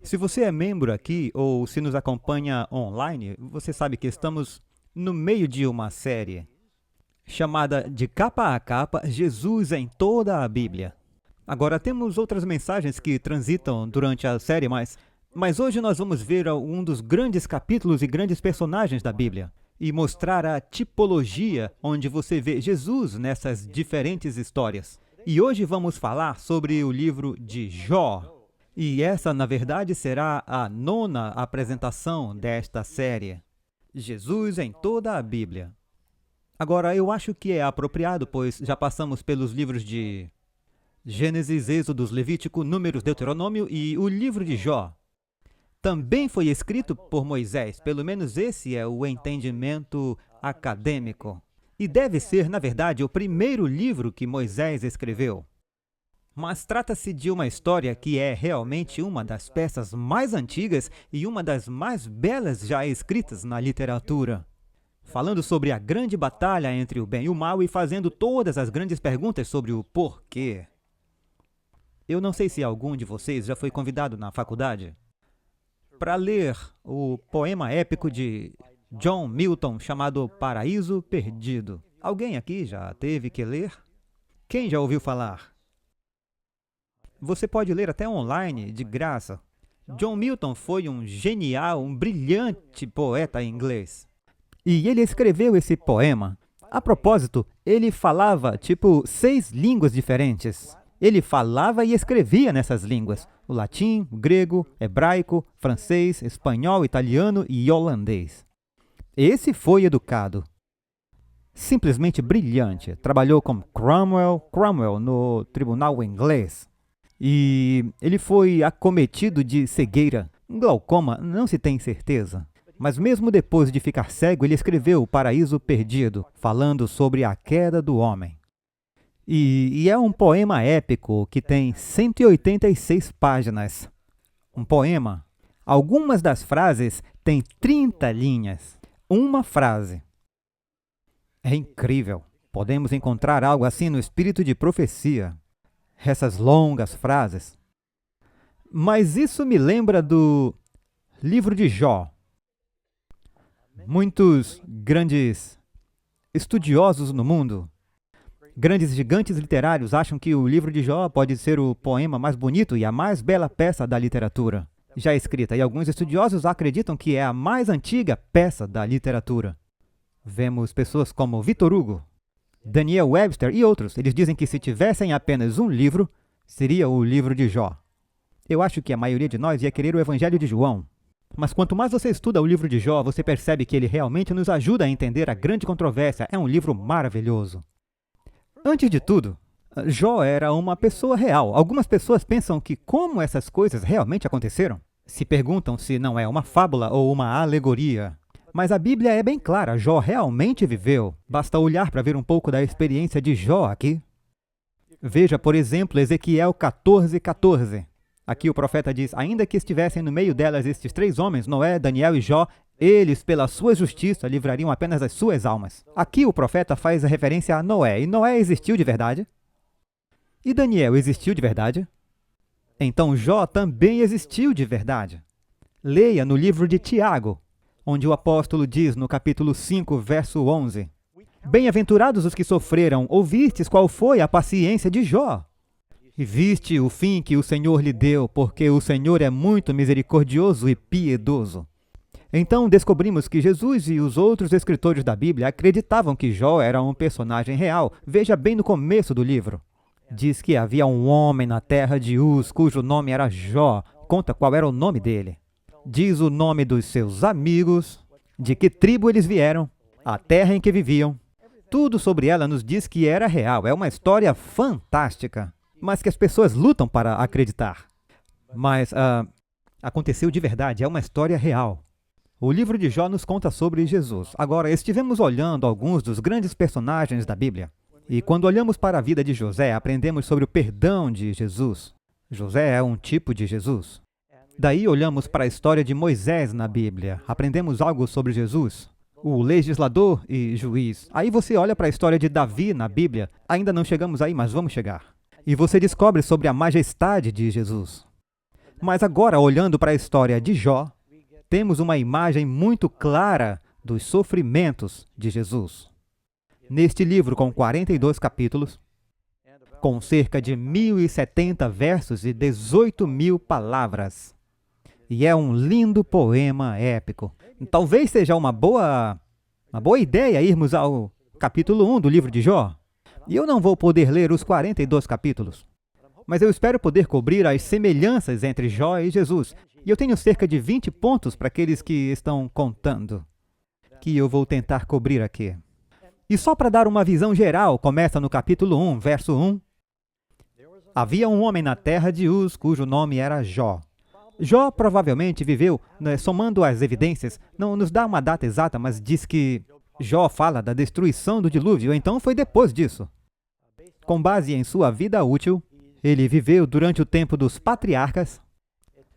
Se você é membro aqui ou se nos acompanha online, você sabe que estamos no meio de uma série chamada De Capa a Capa, Jesus em toda a Bíblia. Agora, temos outras mensagens que transitam durante a série, mas hoje nós vamos ver um dos grandes capítulos e grandes personagens da Bíblia e mostrar a tipologia onde você vê Jesus nessas diferentes histórias. E hoje vamos falar sobre o livro de Jó. E essa, na verdade, será a 9ª apresentação desta série. Jesus em toda a Bíblia. Agora, eu acho que é apropriado, pois já passamos pelos livros de Gênesis, Êxodo, Levítico, Números, Deuteronômio e o livro de Jó. Também foi escrito por Moisés, pelo menos esse é o entendimento acadêmico. E deve ser, na verdade, o primeiro livro que Moisés escreveu. Mas trata-se de uma história que é realmente uma das peças mais antigas e uma das mais belas já escritas na literatura. Falando sobre a grande batalha entre o bem e o mal e fazendo todas as grandes perguntas sobre o porquê. Eu não sei se algum de vocês já foi convidado na faculdade para ler o poema épico de John Milton chamado Paraíso Perdido. Alguém aqui já teve que ler? Quem já ouviu falar? Você pode ler até online, de graça. John Milton foi um genial, um brilhante poeta inglês. E ele escreveu esse poema. A propósito, ele falava, 6 línguas diferentes. Ele falava e escrevia nessas línguas. O latim, o grego, hebraico, francês, espanhol, italiano e holandês. Esse foi educado. Simplesmente brilhante. Trabalhou com Cromwell no tribunal inglês. E ele foi acometido de cegueira. Glaucoma, não se tem certeza. Mas mesmo depois de ficar cego, ele escreveu O Paraíso Perdido, falando sobre a queda do homem. E é um poema épico que tem 186 páginas. Um poema. Algumas das frases têm 30 linhas. Uma frase. É incrível. Podemos encontrar algo assim no espírito de profecia. Essas longas frases. Mas isso me lembra do livro de Jó. Muitos grandes estudiosos no mundo, grandes gigantes literários, acham que o livro de Jó pode ser o poema mais bonito e a mais bela peça da literatura já escrita. E alguns estudiosos acreditam que é a mais antiga peça da literatura. Vemos pessoas como Victor Hugo, Daniel Webster e outros. Eles dizem que se tivessem apenas um livro, seria o livro de Jó. Eu acho que a maioria de nós ia querer o Evangelho de João. Mas quanto mais você estuda o livro de Jó, você percebe que ele realmente nos ajuda a entender a grande controvérsia. É um livro maravilhoso. Antes de tudo, Jó era uma pessoa real. Algumas pessoas pensam que como essas coisas realmente aconteceram? Se perguntam se não é uma fábula ou uma alegoria. Mas a Bíblia é bem clara, Jó realmente viveu. Basta olhar para ver um pouco da experiência de Jó aqui. Veja, por exemplo, Ezequiel 14:14. Aqui o profeta diz, ainda que estivessem no meio delas estes 3 homens, Noé, Daniel e Jó, eles, pela sua justiça, livrariam apenas as suas almas. Aqui o profeta faz a referência a Noé, e Noé existiu de verdade? E Daniel existiu de verdade? Então Jó também existiu de verdade. Leia no livro de Tiago, onde o apóstolo diz no capítulo 5, verso 11, bem-aventurados os que sofreram, ouvistes qual foi a paciência de Jó. E viste o fim que o Senhor lhe deu, porque o Senhor é muito misericordioso e piedoso. Então descobrimos que Jesus e os outros escritores da Bíblia acreditavam que Jó era um personagem real. Veja bem no começo do livro. Diz que havia um homem na terra de Uz, cujo nome era Jó. Conta qual era o nome dele. Diz o nome dos seus amigos, de que tribo eles vieram, a terra em que viviam. Tudo sobre ela nos diz que era real. É uma história fantástica, mas que as pessoas lutam para acreditar. Mas aconteceu de verdade, é uma história real. O livro de Jó nos conta sobre Jesus. Agora, estivemos olhando alguns dos grandes personagens da Bíblia. E quando olhamos para a vida de José, aprendemos sobre o perdão de Jesus. José é um tipo de Jesus. Daí olhamos para a história de Moisés na Bíblia. Aprendemos algo sobre Jesus, o legislador e juiz. Aí você olha para a história de Davi na Bíblia. Ainda não chegamos aí, mas vamos chegar. E você descobre sobre a majestade de Jesus. Mas agora, olhando para a história de Jó, temos uma imagem muito clara dos sofrimentos de Jesus. Neste livro, com 42 capítulos, com cerca de 1.070 versos e 18.000 palavras. E é um lindo poema épico. Talvez seja uma boa ideia irmos ao capítulo 1 do livro de Jó. E eu não vou poder ler os 42 capítulos, mas eu espero poder cobrir as semelhanças entre Jó e Jesus. E eu tenho cerca de 20 pontos para aqueles que estão contando, que eu vou tentar cobrir aqui. E só para dar uma visão geral, começa no capítulo 1, verso 1. Havia um homem na terra de Uz, cujo nome era Jó. Jó provavelmente viveu, somando as evidências, não nos dá uma data exata, mas diz que Jó fala da destruição do dilúvio, então foi depois disso. Com base em sua vida útil, ele viveu durante o tempo dos patriarcas.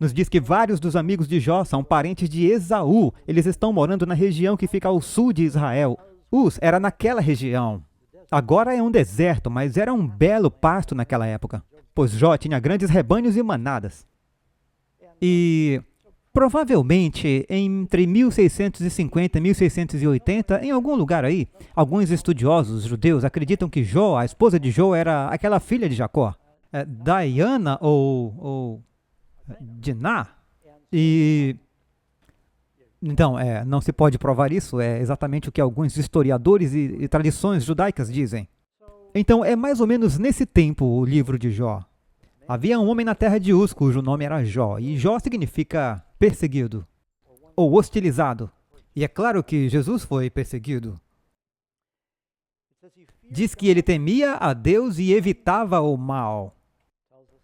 Nos diz que vários dos amigos de Jó são parentes de Esaú. Eles estão morando na região que fica ao sul de Israel. Uz era naquela região. Agora é um deserto, mas era um belo pasto naquela época, pois Jó tinha grandes rebanhos e manadas. E provavelmente entre 1650 e 1680, em algum lugar aí, alguns estudiosos judeus acreditam que Jó, a esposa de Jó, era aquela filha de Jacó, Diana ou Diná. E então, não se pode provar isso, é exatamente o que alguns historiadores e tradições judaicas dizem. Então, é mais ou menos nesse tempo o livro de Jó. Havia um homem na terra de Uz, cujo nome era Jó, e Jó significa perseguido ou hostilizado. E é claro que Jesus foi perseguido. Diz que ele temia a Deus e evitava o mal.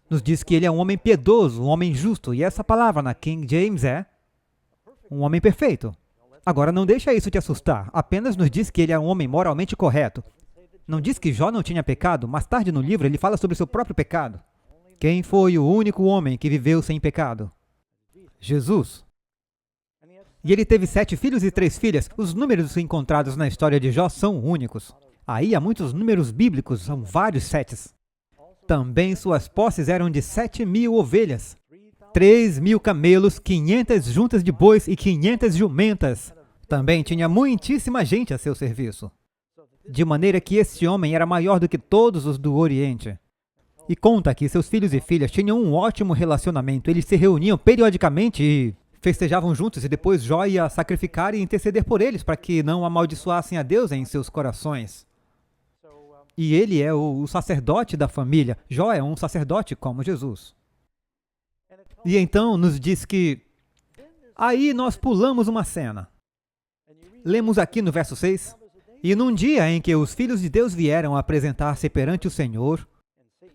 Nos diz que ele é um homem piedoso, um homem justo, e essa palavra na King James é um homem perfeito. Agora, não deixa isso te assustar, apenas nos diz que ele é um homem moralmente correto. Não diz que Jó não tinha pecado, mais tarde no livro ele fala sobre seu próprio pecado. Quem foi o único homem que viveu sem pecado? Jesus. E ele teve 7 filhos e 3 filhas. Os números encontrados na história de Jó são únicos. Aí há muitos números bíblicos, são vários setes. Também suas posses eram de 7.000 ovelhas, 3.000 camelos, 500 juntas de bois e 500 jumentas. Também tinha muitíssima gente a seu serviço. De maneira que esse homem era maior do que todos os do Oriente. E conta que seus filhos e filhas tinham um ótimo relacionamento. Eles se reuniam periodicamente e festejavam juntos, e depois Jó ia sacrificar e interceder por eles, para que não amaldiçoassem a Deus em seus corações. E ele é o sacerdote da família. Jó é um sacerdote como Jesus. E então nos diz que aí nós pulamos uma cena. Lemos aqui no verso 6. E num dia em que os filhos de Deus vieram apresentar-se perante o Senhor,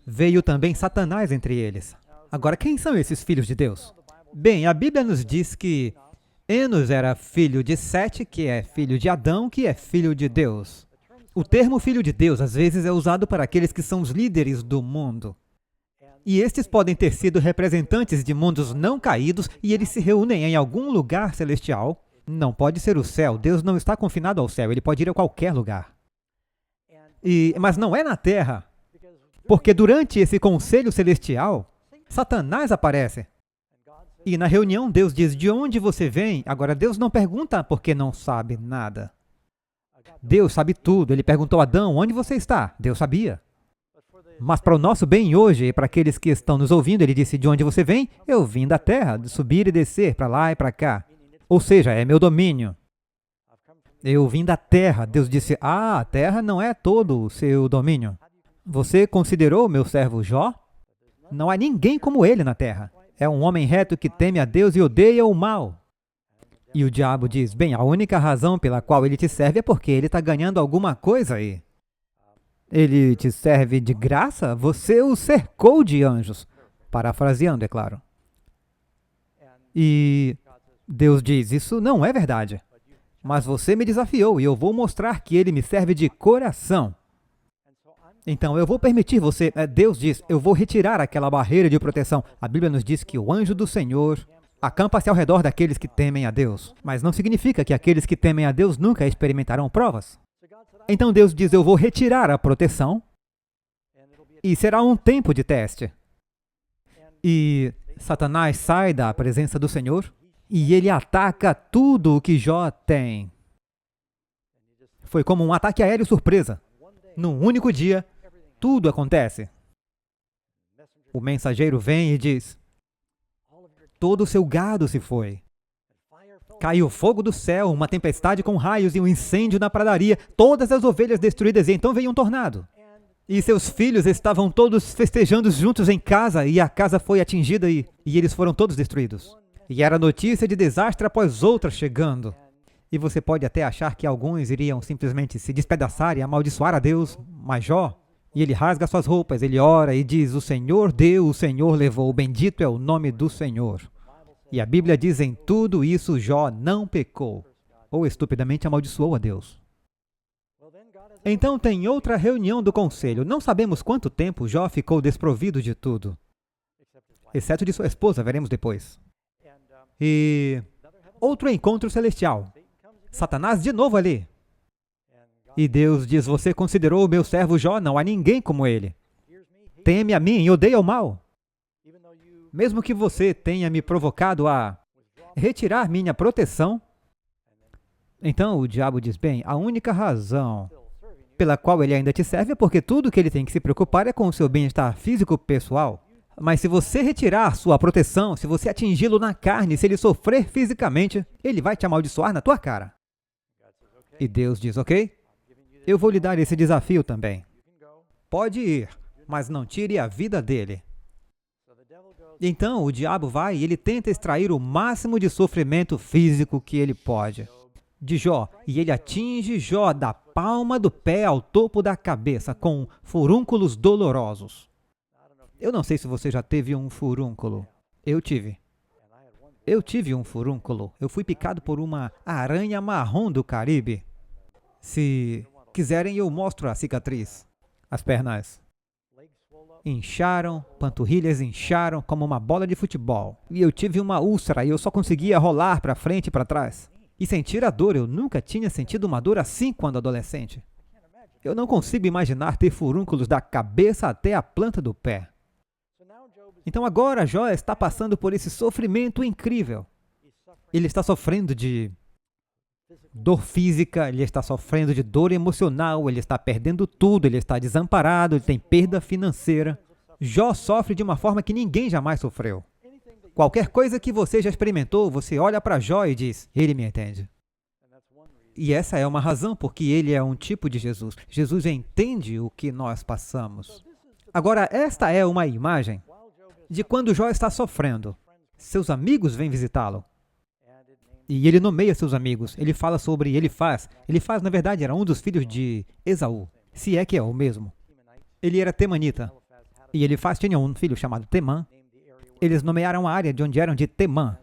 veio também Satanás entre eles. Agora, quem são esses filhos de Deus? Bem, a Bíblia nos diz que Enos era filho de Sete, que é filho de Adão, que é filho de Deus. O termo filho de Deus às vezes é usado para aqueles que são os líderes do mundo. E estes podem ter sido representantes de mundos não caídos, e eles se reúnem em algum lugar celestial. Não pode ser o céu. Deus não está confinado ao céu, ele pode ir a qualquer lugar. Mas não é na terra. Porque durante esse conselho celestial, Satanás aparece. E na reunião Deus diz, de onde você vem? Agora Deus não pergunta porque não sabe nada. Deus sabe tudo. Ele perguntou a Adão, onde você está? Deus sabia. Mas para o nosso bem hoje, e para aqueles que estão nos ouvindo, ele disse, de onde você vem? Eu vim da terra, de subir e descer, para lá e para cá. Ou seja, é meu domínio. Eu vim da terra. Deus disse, a terra não é todo o seu domínio. Você considerou meu servo Jó? Não há ninguém como ele na terra. É um homem reto que teme a Deus e odeia o mal. E o diabo diz, bem, a única razão pela qual ele te serve é porque ele está ganhando alguma coisa aí. Ele te serve de graça? Você o cercou de anjos. Parafraseando, é claro. E Deus diz, isso não é verdade. Mas você me desafiou e eu vou mostrar que ele me serve de coração. Então, eu vou permitir você... Deus diz, eu vou retirar aquela barreira de proteção. A Bíblia nos diz que o anjo do Senhor acampa-se ao redor daqueles que temem a Deus. Mas não significa que aqueles que temem a Deus nunca experimentarão provas. Então, Deus diz, eu vou retirar a proteção e será um tempo de teste. E Satanás sai da presença do Senhor e ele ataca tudo o que Jó tem. Foi como um ataque aéreo surpresa. Num único dia, tudo acontece. O mensageiro vem e diz: todo o seu gado se foi. Caiu fogo do céu, uma tempestade com raios e um incêndio na pradaria, todas as ovelhas destruídas, e então veio um tornado. E seus filhos estavam todos festejando juntos em casa, e a casa foi atingida e eles foram todos destruídos. E era notícia de desastre após outra chegando. E você pode até achar que alguns iriam simplesmente se despedaçar e amaldiçoar a Deus, mas Jó, e ele rasga suas roupas, ele ora e diz: o Senhor deu, o Senhor levou, bendito é o nome do Senhor. E a Bíblia diz: em tudo isso Jó não pecou, ou estupidamente amaldiçoou a Deus. Então tem outra reunião do conselho. Não sabemos quanto tempo Jó ficou desprovido de tudo, exceto de sua esposa, veremos depois. E outro encontro celestial. Satanás de novo ali. E Deus diz: você considerou o meu servo Jó? Não há ninguém como ele. Teme a mim e odeia o mal. Mesmo que você tenha me provocado a retirar minha proteção. Então o diabo diz: bem, a única razão pela qual ele ainda te serve é porque tudo que ele tem que se preocupar é com o seu bem-estar físico pessoal. Mas se você retirar sua proteção, se você atingi-lo na carne, se ele sofrer fisicamente, ele vai te amaldiçoar na tua cara. E Deus diz: ok, eu vou lhe dar esse desafio também. Pode ir, mas não tire a vida dele. Então o diabo vai e ele tenta extrair o máximo de sofrimento físico que ele pode de Jó, e ele atinge Jó da palma do pé ao topo da cabeça com furúnculos dolorosos. Eu não sei se você já teve um furúnculo. Eu tive. Eu tive um furúnculo. Eu fui picado por uma aranha marrom do Caribe. Se quiserem, eu mostro a cicatriz. As pernas incharam, panturrilhas incharam como uma bola de futebol. E eu tive uma úlcera e eu só conseguia rolar para frente e para trás. E sentir a dor, eu nunca tinha sentido uma dor assim quando adolescente. Eu não consigo imaginar ter furúnculos da cabeça até a planta do pé. Então agora Jó está passando por esse sofrimento incrível. Ele está sofrendo de dor física, ele está sofrendo de dor emocional, ele está perdendo tudo, ele está desamparado, ele tem perda financeira. Jó sofre de uma forma que ninguém jamais sofreu. Qualquer coisa que você já experimentou, você olha para Jó e diz: ele me entende. E essa é uma razão porque ele é um tipo de Jesus. Jesus entende o que nós passamos. Agora, esta é uma imagem de quando Jó está sofrendo. Seus amigos vêm visitá-lo. E ele nomeia seus amigos. Ele fala sobre Elifaz. Elifaz, na verdade, era um dos filhos de Esaú, se é que é o mesmo. Ele era temanita. E Elifaz tinha um filho chamado Temã. Eles nomearam a área de onde eram de Temã.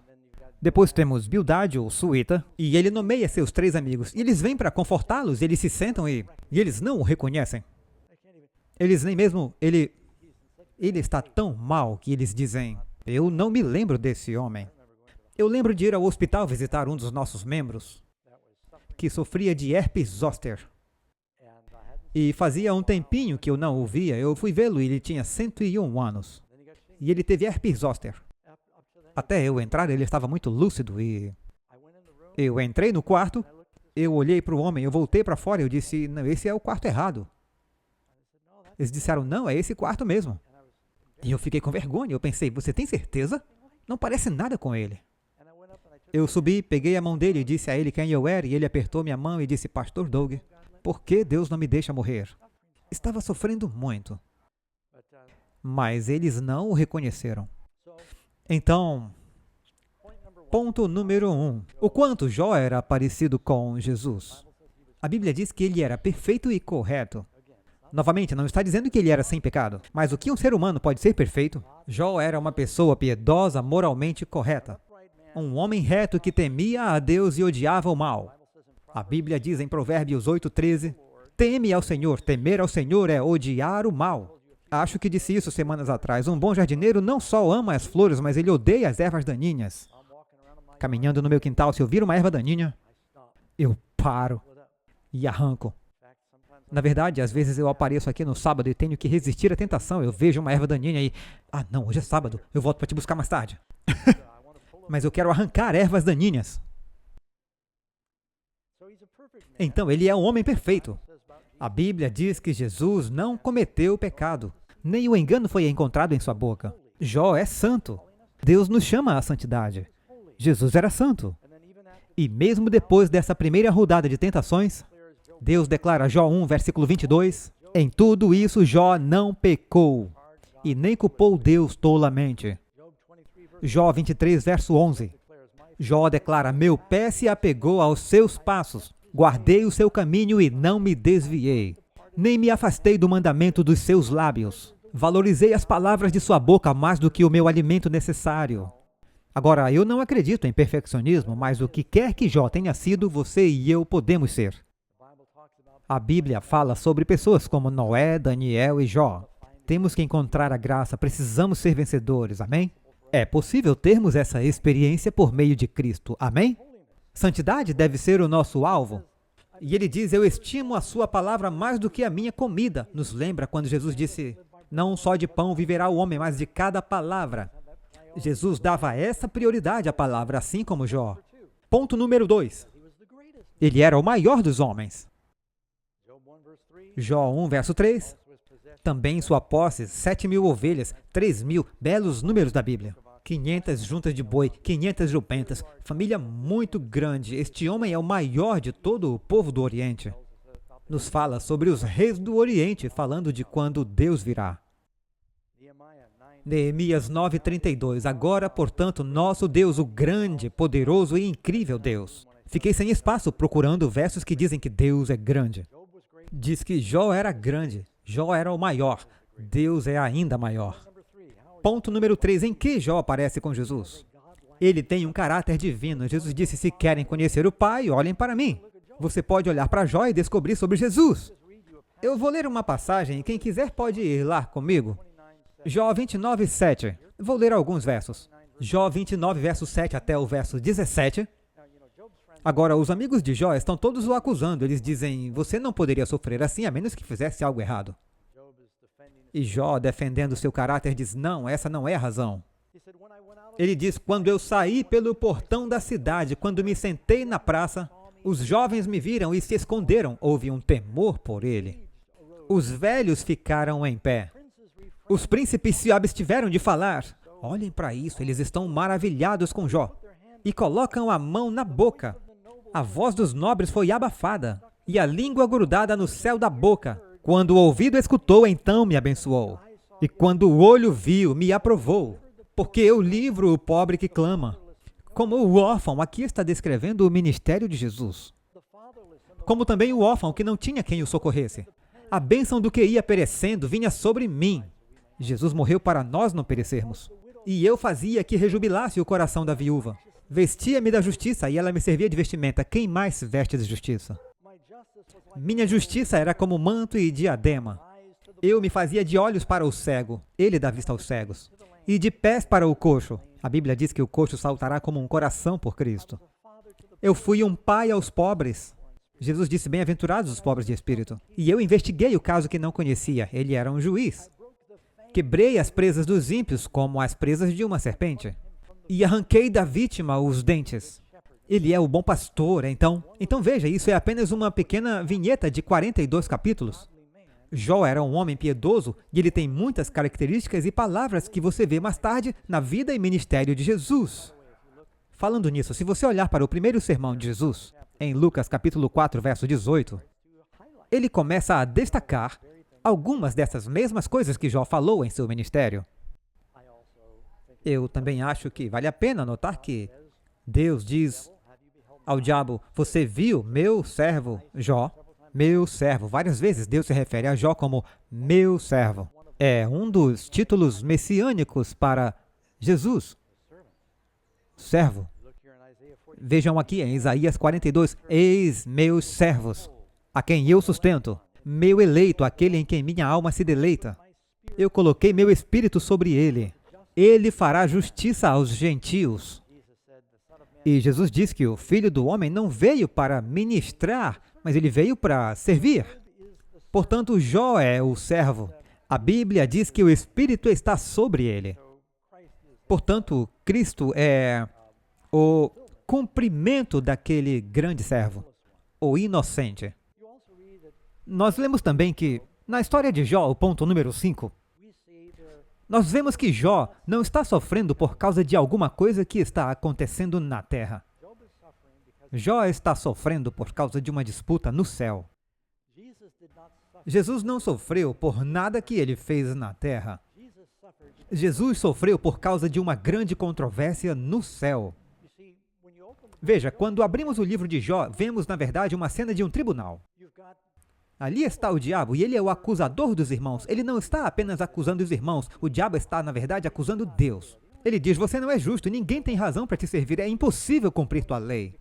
Depois temos Bildade, ou Suíta, e ele nomeia seus 3 amigos. E eles vêm para confortá-los, eles se sentam e eles não o reconhecem. Eles nem mesmo... Ele está tão mal que eles dizem: eu não me lembro desse homem. Eu lembro de ir ao hospital visitar um dos nossos membros, que sofria de herpes zoster. E fazia um tempinho que eu não o via. Eu fui vê-lo e ele tinha 101 anos. E ele teve herpes zoster. Até eu entrar, ele estava muito lúcido e... eu entrei no quarto, eu olhei para o homem, eu voltei para fora e eu disse: não, esse é o quarto errado. Eles disseram: não, é esse quarto mesmo. E eu fiquei com vergonha. Eu pensei: você tem certeza? Não parece nada com ele. Eu subi, peguei a mão dele e disse a ele quem eu era, e ele apertou minha mão e disse: Pastor Doug, por que Deus não me deixa morrer? Estava sofrendo muito. Mas eles não o reconheceram. Então, ponto número 1. O quanto Jó era parecido com Jesus. A Bíblia diz que ele era perfeito e correto. Novamente, não está dizendo que ele era sem pecado. Mas o que um ser humano pode ser perfeito? Jó era uma pessoa piedosa, moralmente correta. Um homem reto que temia a Deus e odiava o mal. A Bíblia diz em Provérbios 8:13, teme ao Senhor, temer ao Senhor é odiar o mal. Acho que disse isso semanas atrás. Um bom jardineiro não só ama as flores, mas ele odeia as ervas daninhas. Caminhando no meu quintal, se eu vir uma erva daninha, eu paro e arranco. Na verdade, às vezes eu apareço aqui no sábado e tenho que resistir à tentação. Eu vejo uma erva daninha e... Ah, não, hoje é sábado. Eu volto para te buscar mais tarde. Mas eu quero arrancar ervas daninhas. Então, ele é um homem perfeito. A Bíblia diz que Jesus não cometeu pecado. Nem o engano foi encontrado em sua boca. Jó é santo. Deus nos chama à santidade. Jesus era santo. E mesmo depois dessa primeira rodada de tentações, Deus declara Jó 1, versículo 22, em tudo isso Jó não pecou e nem culpou Deus tolamente. Jó 23, verso 11, Jó declara, meu pé se apegou aos seus passos, guardei o seu caminho e não me desviei, nem me afastei do mandamento dos seus lábios, valorizei as palavras de sua boca mais do que o meu alimento necessário. Agora, eu não acredito em perfeccionismo, mas o que quer que Jó tenha sido, você e eu podemos ser. A Bíblia fala sobre pessoas como Noé, Daniel e Jó. Temos que encontrar a graça, precisamos ser vencedores, amém? É possível termos essa experiência por meio de Cristo, amém? Santidade deve ser o nosso alvo. E ele diz, eu estimo a sua palavra mais do que a minha comida. Nos lembra quando Jesus disse, não só de pão viverá o homem, mas de cada palavra. Jesus dava essa prioridade à palavra, assim como Jó. Ponto número 2. Ele era o maior dos homens. Jó 1, verso 3. Também em sua posse, 7.000 ovelhas, 3.000, belos números da Bíblia. 500 juntas de boi, 500 jumentas, família muito grande. Este homem é o maior de todo o povo do Oriente. Nos fala sobre os reis do Oriente, falando de quando Deus virá. Neemias 9:32. Agora, portanto, nosso Deus, o grande, poderoso e incrível Deus. Fiquei sem espaço procurando versos que dizem que Deus é grande. Diz que Jó era grande, Jó era o maior, Deus é ainda maior. Ponto número 3, em que Jó aparece com Jesus? Ele tem um caráter divino. Jesus disse, se querem conhecer o Pai, olhem para mim. Você pode olhar para Jó e descobrir sobre Jesus. Eu vou ler uma passagem, quem quiser pode ir lá comigo. Jó 29, 7. Vou ler alguns versos. Jó 29, verso 7 até o verso 17. Agora, os amigos de Jó estão todos o acusando. Eles dizem, você não poderia sofrer assim a menos que fizesse algo errado. E Jó, defendendo seu caráter, diz, não, essa não é a razão. Ele diz, quando eu saí pelo portão da cidade, quando me sentei na praça, os jovens me viram e se esconderam. Houve um temor por ele. Os velhos ficaram em pé. Os príncipes se abstiveram de falar. Olhem para isso, eles estão maravilhados com Jó. E colocam a mão na boca. A voz dos nobres foi abafada, e a língua grudada no céu da boca. Quando o ouvido escutou, então me abençoou. E quando o olho viu, me aprovou. Porque eu livro o pobre que clama. Como o órfão, aqui está descrevendo o ministério de Jesus. Como também o órfão que não tinha quem o socorresse. A bênção do que ia perecendo vinha sobre mim. Jesus morreu para nós não perecermos. E eu fazia que rejubilasse o coração da viúva. Vestia-me da justiça e ela me servia de vestimenta. Quem mais se veste de justiça? Minha justiça era como manto e diadema. Eu me fazia de olhos para o cego, ele dá vista aos cegos, e de pés para o coxo. A Bíblia diz que o coxo saltará como um coração por Cristo. Eu fui um pai aos pobres. Jesus disse, bem-aventurados os pobres de espírito. E eu investiguei o caso que não conhecia. Ele era um juiz. Quebrei as presas dos ímpios como as presas de uma serpente. E arranquei da vítima os dentes. Ele é o bom pastor, então veja, isso é apenas uma pequena vinheta de 42 capítulos. Jó era um homem piedoso e ele tem muitas características e palavras que você vê mais tarde na vida e ministério de Jesus. Falando nisso, se você olhar para o primeiro sermão de Jesus, em Lucas capítulo 4, verso 18, ele começa a destacar algumas dessas mesmas coisas que Jó falou em seu ministério. Eu também acho que vale a pena notar que Deus diz ao diabo, você viu meu servo Jó? Meu servo. Várias vezes Deus se refere a Jó como meu servo. É um dos títulos messiânicos para Jesus. Servo. Vejam aqui em Isaías 42, eis meus servos, a quem eu sustento, meu eleito, aquele em quem minha alma se deleita. Eu coloquei meu espírito sobre ele. Ele fará justiça aos gentios. E Jesus diz que o Filho do Homem não veio para ministrar, mas ele veio para servir. Portanto, Jó é o servo. A Bíblia diz que o Espírito está sobre ele. Portanto, Cristo é o cumprimento daquele grande servo, o inocente. Nós lemos também que, na história de Jó, o ponto número 5, nós vemos que Jó não está sofrendo por causa de alguma coisa que está acontecendo na terra. Jó está sofrendo por causa de uma disputa no céu. Jesus não sofreu por nada que ele fez na terra. Jesus sofreu por causa de uma grande controvérsia no céu. Veja, quando abrimos o livro de Jó, vemos, na verdade, uma cena de um tribunal. Ali está o diabo, e ele é o acusador dos irmãos. Ele não está apenas acusando os irmãos, o diabo está, na verdade, acusando Deus. Ele diz, você não é justo, ninguém tem razão para te servir, é impossível cumprir tua lei.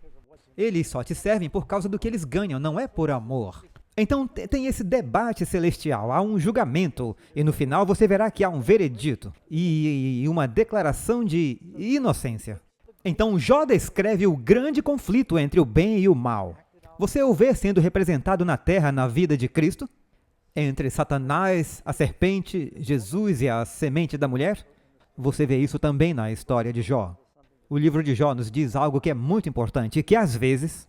Eles só te servem por causa do que eles ganham, não é por amor. Então tem esse debate celestial, há um julgamento, e no final você verá que há um veredito e uma declaração de inocência. Então Jó descreve o grande conflito entre o bem e o mal. Você o vê sendo representado na terra na vida de Cristo? Entre Satanás, a serpente, Jesus e a semente da mulher? Você vê isso também na história de Jó. O livro de Jó nos diz algo que é muito importante, que às vezes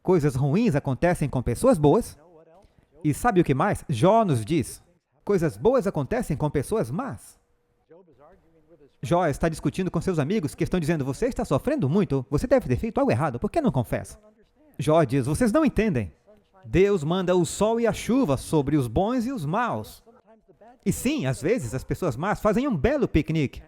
coisas ruins acontecem com pessoas boas. E sabe o que mais? Jó nos diz, coisas boas acontecem com pessoas más. Jó está discutindo com seus amigos que estão dizendo, você está sofrendo muito, você deve ter feito algo errado, por que não confessa? Jó diz, vocês não entendem. Deus manda o sol e a chuva sobre os bons e os maus. E sim, às vezes as pessoas más fazem um belo piquenique.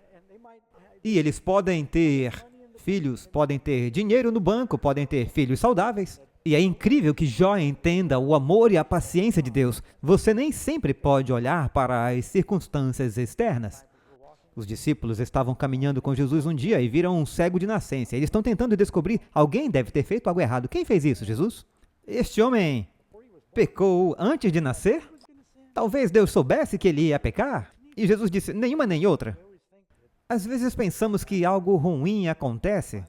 E eles podem ter filhos, podem ter dinheiro no banco, podem ter filhos saudáveis. E é incrível que Jó entenda o amor e a paciência de Deus. Você nem sempre pode olhar para as circunstâncias externas. Os discípulos estavam caminhando com Jesus um dia e viram um cego de nascença. Eles estão tentando descobrir, alguém deve ter feito algo errado. Quem fez isso, Jesus? Este homem pecou antes de nascer? Talvez Deus soubesse que ele ia pecar? E Jesus disse, nenhuma nem outra. Às vezes pensamos que algo ruim acontece.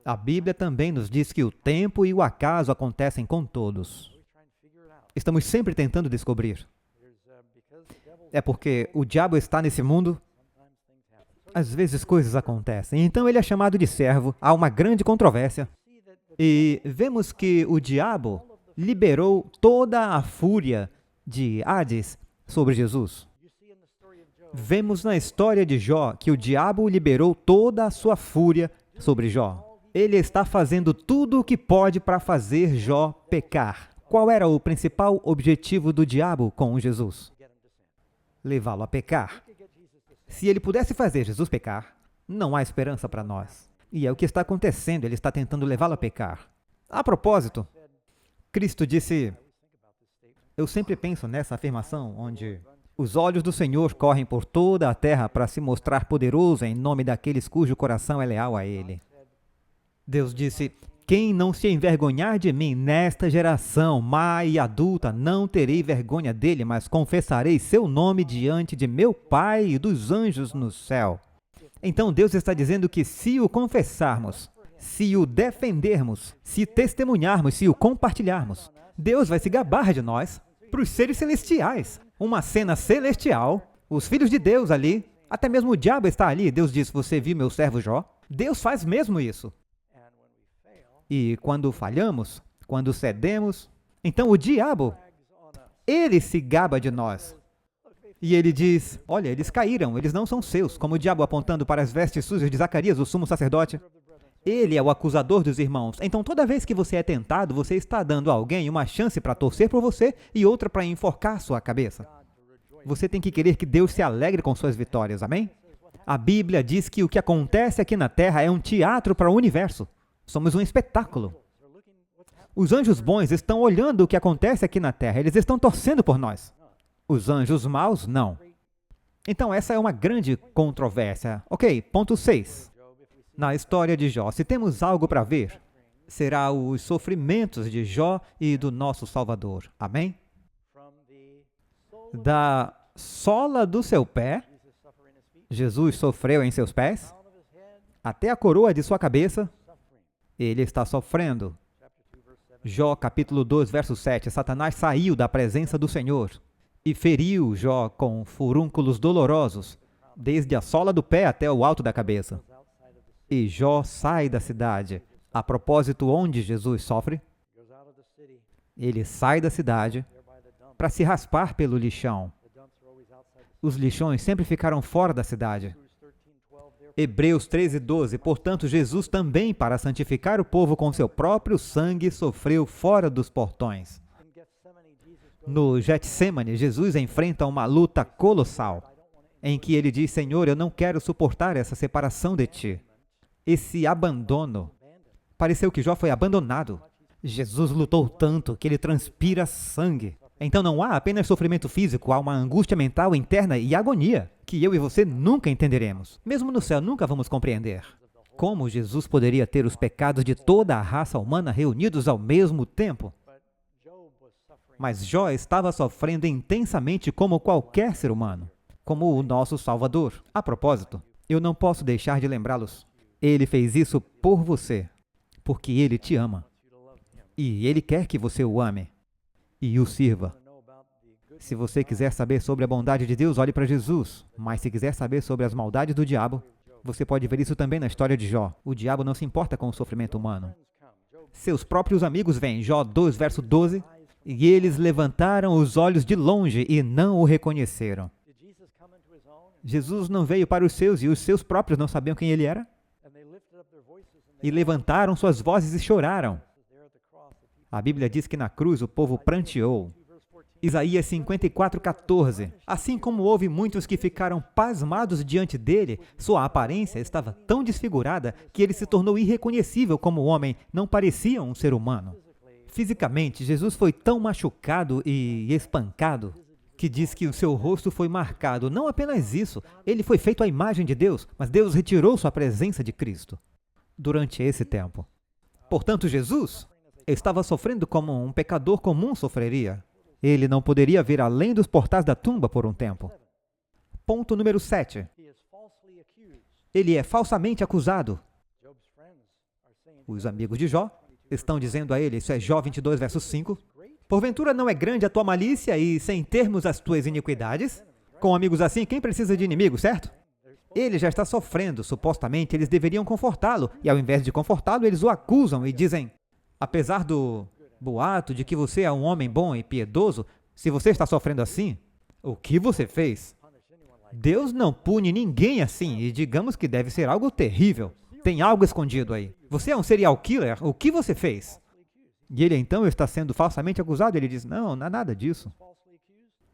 A Bíblia também nos diz que o tempo e o acaso acontecem com todos. Estamos sempre tentando descobrir. É porque o diabo está nesse mundo. Às vezes coisas acontecem. Então ele é chamado de servo. Há uma grande controvérsia. E vemos que o diabo liberou toda a fúria de Hades sobre Jesus. Vemos na história de Jó que o diabo liberou toda a sua fúria sobre Jó. Ele está fazendo tudo o que pode para fazer Jó pecar. Qual era o principal objetivo do diabo com Jesus? Levá-lo a pecar. Se ele pudesse fazer Jesus pecar, não há esperança para nós. E é o que está acontecendo, ele está tentando levá-lo a pecar. A propósito, Cristo disse, eu sempre penso nessa afirmação, onde os olhos do Senhor correm por toda a terra para se mostrar poderoso em nome daqueles cujo coração é leal a Ele. Deus disse, quem não se envergonhar de mim nesta geração má e adulta, não terei vergonha dele, mas confessarei seu nome diante de meu Pai e dos anjos no céu. Então Deus está dizendo que se o confessarmos, se o defendermos, se testemunharmos, se o compartilharmos, Deus vai se gabar de nós para os seres celestiais. Uma cena celestial, os filhos de Deus ali, até mesmo o diabo está ali. Deus diz, você viu meu servo Jó? Deus faz mesmo isso. E quando falhamos, quando cedemos, então o diabo, ele se gaba de nós. E ele diz, olha, eles caíram, eles não são seus, como o diabo apontando para as vestes sujas de Zacarias, o sumo sacerdote. Ele é o acusador dos irmãos. Então, toda vez que você é tentado, você está dando a alguém uma chance para torcer por você e outra para enforcar sua cabeça. Você tem que querer que Deus se alegre com suas vitórias, amém? A Bíblia diz que o que acontece aqui na Terra é um teatro para o universo. Somos um espetáculo. Os anjos bons estão olhando o que acontece aqui na Terra. Eles estão torcendo por nós. Os anjos maus, não. Então, essa é uma grande controvérsia. Ok, ponto 6. Na história de Jó, se temos algo para ver, será os sofrimentos de Jó e do nosso Salvador. Amém? Da sola do seu pé, Jesus sofreu em seus pés, até a coroa de sua cabeça, ele está sofrendo. Jó capítulo 2, verso 7. Satanás saiu da presença do Senhor e feriu Jó com furúnculos dolorosos, desde a sola do pé até o alto da cabeça. E Jó sai da cidade. A propósito, onde Jesus sofre, ele sai da cidade para se raspar pelo lixão. Os lixões sempre ficaram fora da cidade. Hebreus 13:12. Portanto, Jesus também, para santificar o povo com seu próprio sangue, sofreu fora dos portões. No Getsêmane, Jesus enfrenta uma luta colossal, em que ele diz: Senhor, eu não quero suportar essa separação de ti. Esse abandono. Pareceu que Jó foi abandonado. Jesus lutou tanto que ele transpira sangue. Então não há apenas sofrimento físico, há uma angústia mental interna e agonia, que eu e você nunca entenderemos. Mesmo no céu nunca vamos compreender. Como Jesus poderia ter os pecados de toda a raça humana reunidos ao mesmo tempo? Mas Jó estava sofrendo intensamente como qualquer ser humano, como o nosso Salvador. A propósito, eu não posso deixar de lembrá-los. Ele fez isso por você, porque Ele te ama. E Ele quer que você o ame e o sirva. Se você quiser saber sobre a bondade de Deus, olhe para Jesus. Mas se quiser saber sobre as maldades do diabo, você pode ver isso também na história de Jó. O diabo não se importa com o sofrimento humano. Seus próprios amigos vêm, Jó 2, verso 12, e eles levantaram os olhos de longe e não o reconheceram. Jesus não veio para os seus e os seus próprios não sabiam quem ele era? E levantaram suas vozes e choraram. A Bíblia diz que na cruz o povo pranteou. Isaías 54:14. Assim como houve muitos que ficaram pasmados diante dele, sua aparência estava tão desfigurada que ele se tornou irreconhecível como homem, não parecia um ser humano. Fisicamente, Jesus foi tão machucado e espancado que diz que o seu rosto foi marcado. Não apenas isso, ele foi feito à imagem de Deus, mas Deus retirou sua presença de Cristo durante esse tempo. Portanto, Jesus estava sofrendo como um pecador comum sofreria. Ele não poderia ver além dos portais da tumba por um tempo. Ponto número 7. Ele é falsamente acusado. Os amigos de Jó estão dizendo a ele, isso é Jó 22, verso 5, porventura não é grande a tua malícia e sem termos as tuas iniquidades? Com amigos assim, quem precisa de inimigos, certo? Ele já está sofrendo, supostamente eles deveriam confortá-lo, e ao invés de confortá-lo, eles o acusam e dizem, apesar do boato de que você é um homem bom e piedoso, se você está sofrendo assim, o que você fez? Deus não pune ninguém assim, e digamos que deve ser algo terrível. Tem algo escondido aí. Você é um serial killer? O que você fez? E ele então está sendo falsamente acusado. Ele diz, não há nada disso.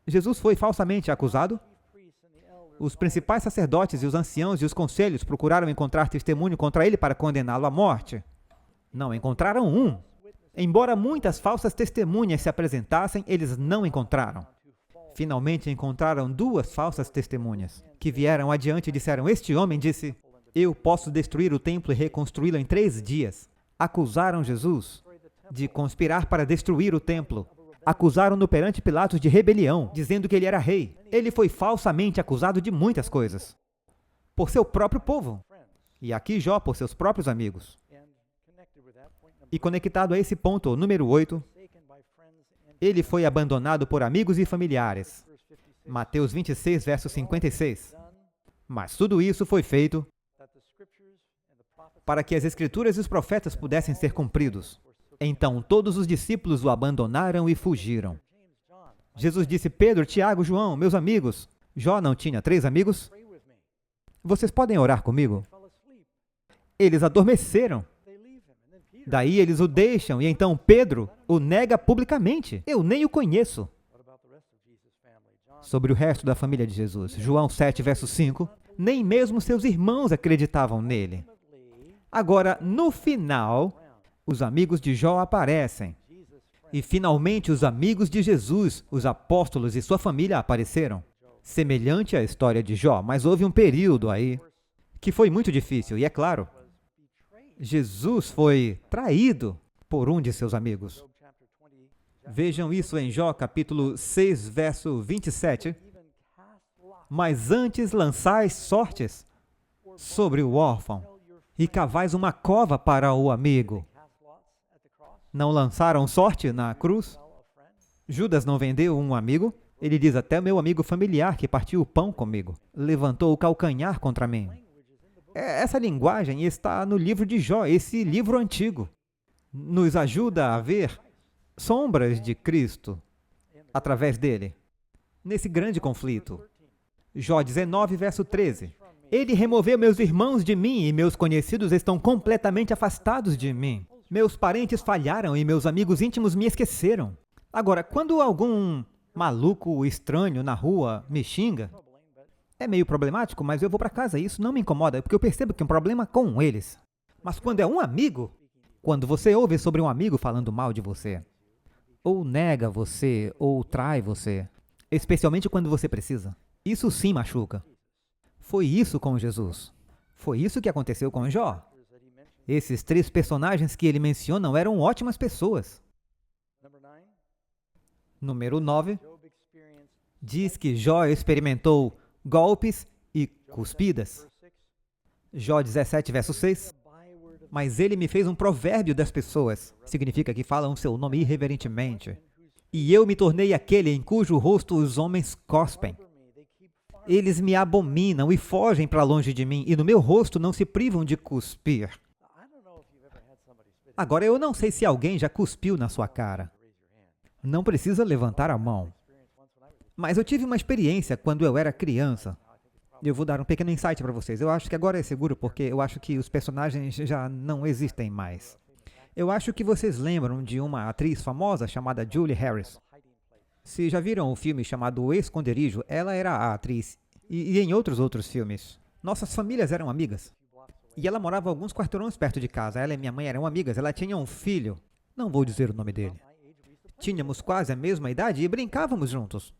Jesus foi falsamente acusado. Os principais sacerdotes e os anciãos e os conselhos procuraram encontrar testemunho contra ele para condená-lo à morte. Não encontraram um. Embora muitas falsas testemunhas se apresentassem, eles não encontraram. Finalmente encontraram 2 falsas testemunhas, que vieram adiante e disseram, este homem disse, eu posso destruir o templo e reconstruí-lo em 3 dias. Acusaram Jesus de conspirar para destruir o templo. Acusaram-no perante Pilatos de rebelião, dizendo que ele era rei. Ele foi falsamente acusado de muitas coisas, por seu próprio povo. E aqui Jó por seus próprios amigos. E conectado a esse ponto, número 8, ele foi abandonado por amigos e familiares. Mateus 26, verso 56. Mas tudo isso foi feito para que as Escrituras e os profetas pudessem ser cumpridos. Então todos os discípulos o abandonaram e fugiram. Jesus disse, Pedro, Tiago, João, meus amigos. Jó não tinha 3 amigos? Vocês podem orar comigo? Eles adormeceram. Daí eles o deixam e então Pedro o nega publicamente. Eu nem o conheço. Sobre o resto da família de Jesus, João 7, verso 5, nem mesmo seus irmãos acreditavam nele. Agora, no final, os amigos de Jó aparecem. E finalmente os amigos de Jesus, os apóstolos e sua família apareceram. Semelhante à história de Jó, mas houve um período aí que foi muito difícil, e é claro, Jesus foi traído por um de seus amigos. Vejam isso em Jó, capítulo 6, verso 27. Mas antes lançais sortes sobre o órfão e cavais uma cova para o amigo. Não lançaram sorte na cruz? Judas não vendeu um amigo? Ele diz até meu amigo familiar que partiu o pão comigo, levantou o calcanhar contra mim. Essa linguagem está no livro de Jó, esse livro antigo. Nos ajuda a ver sombras de Cristo através dele, nesse grande conflito. Jó 19, verso 13. Ele removeu meus irmãos de mim e meus conhecidos estão completamente afastados de mim. Meus parentes falharam e meus amigos íntimos me esqueceram. Agora, quando algum maluco estranho na rua me xinga, é meio problemático, mas eu vou para casa e isso não me incomoda, porque eu percebo que é um problema com eles. Mas quando é um amigo, quando você ouve sobre um amigo falando mal de você, ou nega você, ou trai você, especialmente quando você precisa, isso sim machuca. Foi isso com Jesus. Foi isso que aconteceu com Jó. Esses 3 personagens que ele menciona eram ótimas pessoas. Número 9, diz que Jó experimentou golpes e cuspidas. Jó 17, verso 6. Mas ele me fez um provérbio das pessoas. Significa que falam seu nome irreverentemente. E eu me tornei aquele em cujo rosto os homens cospem. Eles me abominam e fogem para longe de mim, e no meu rosto não se privam de cuspir. Agora, eu não sei se alguém já cuspiu na sua cara. Não precisa levantar a mão. Mas eu tive uma experiência quando eu era criança. Eu vou dar um pequeno insight para vocês. Eu acho que agora é seguro, porque eu acho que os personagens já não existem mais. Eu acho que vocês lembram de uma atriz famosa chamada Julie Harris. Se já viram o filme chamado O Esconderijo, ela era a atriz. E em outros filmes. Nossas famílias eram amigas. E ela morava alguns quarteirões perto de casa. Ela e minha mãe eram amigas. Ela tinha um filho. Não vou dizer o nome dele. Tínhamos quase a mesma idade e brincávamos juntos.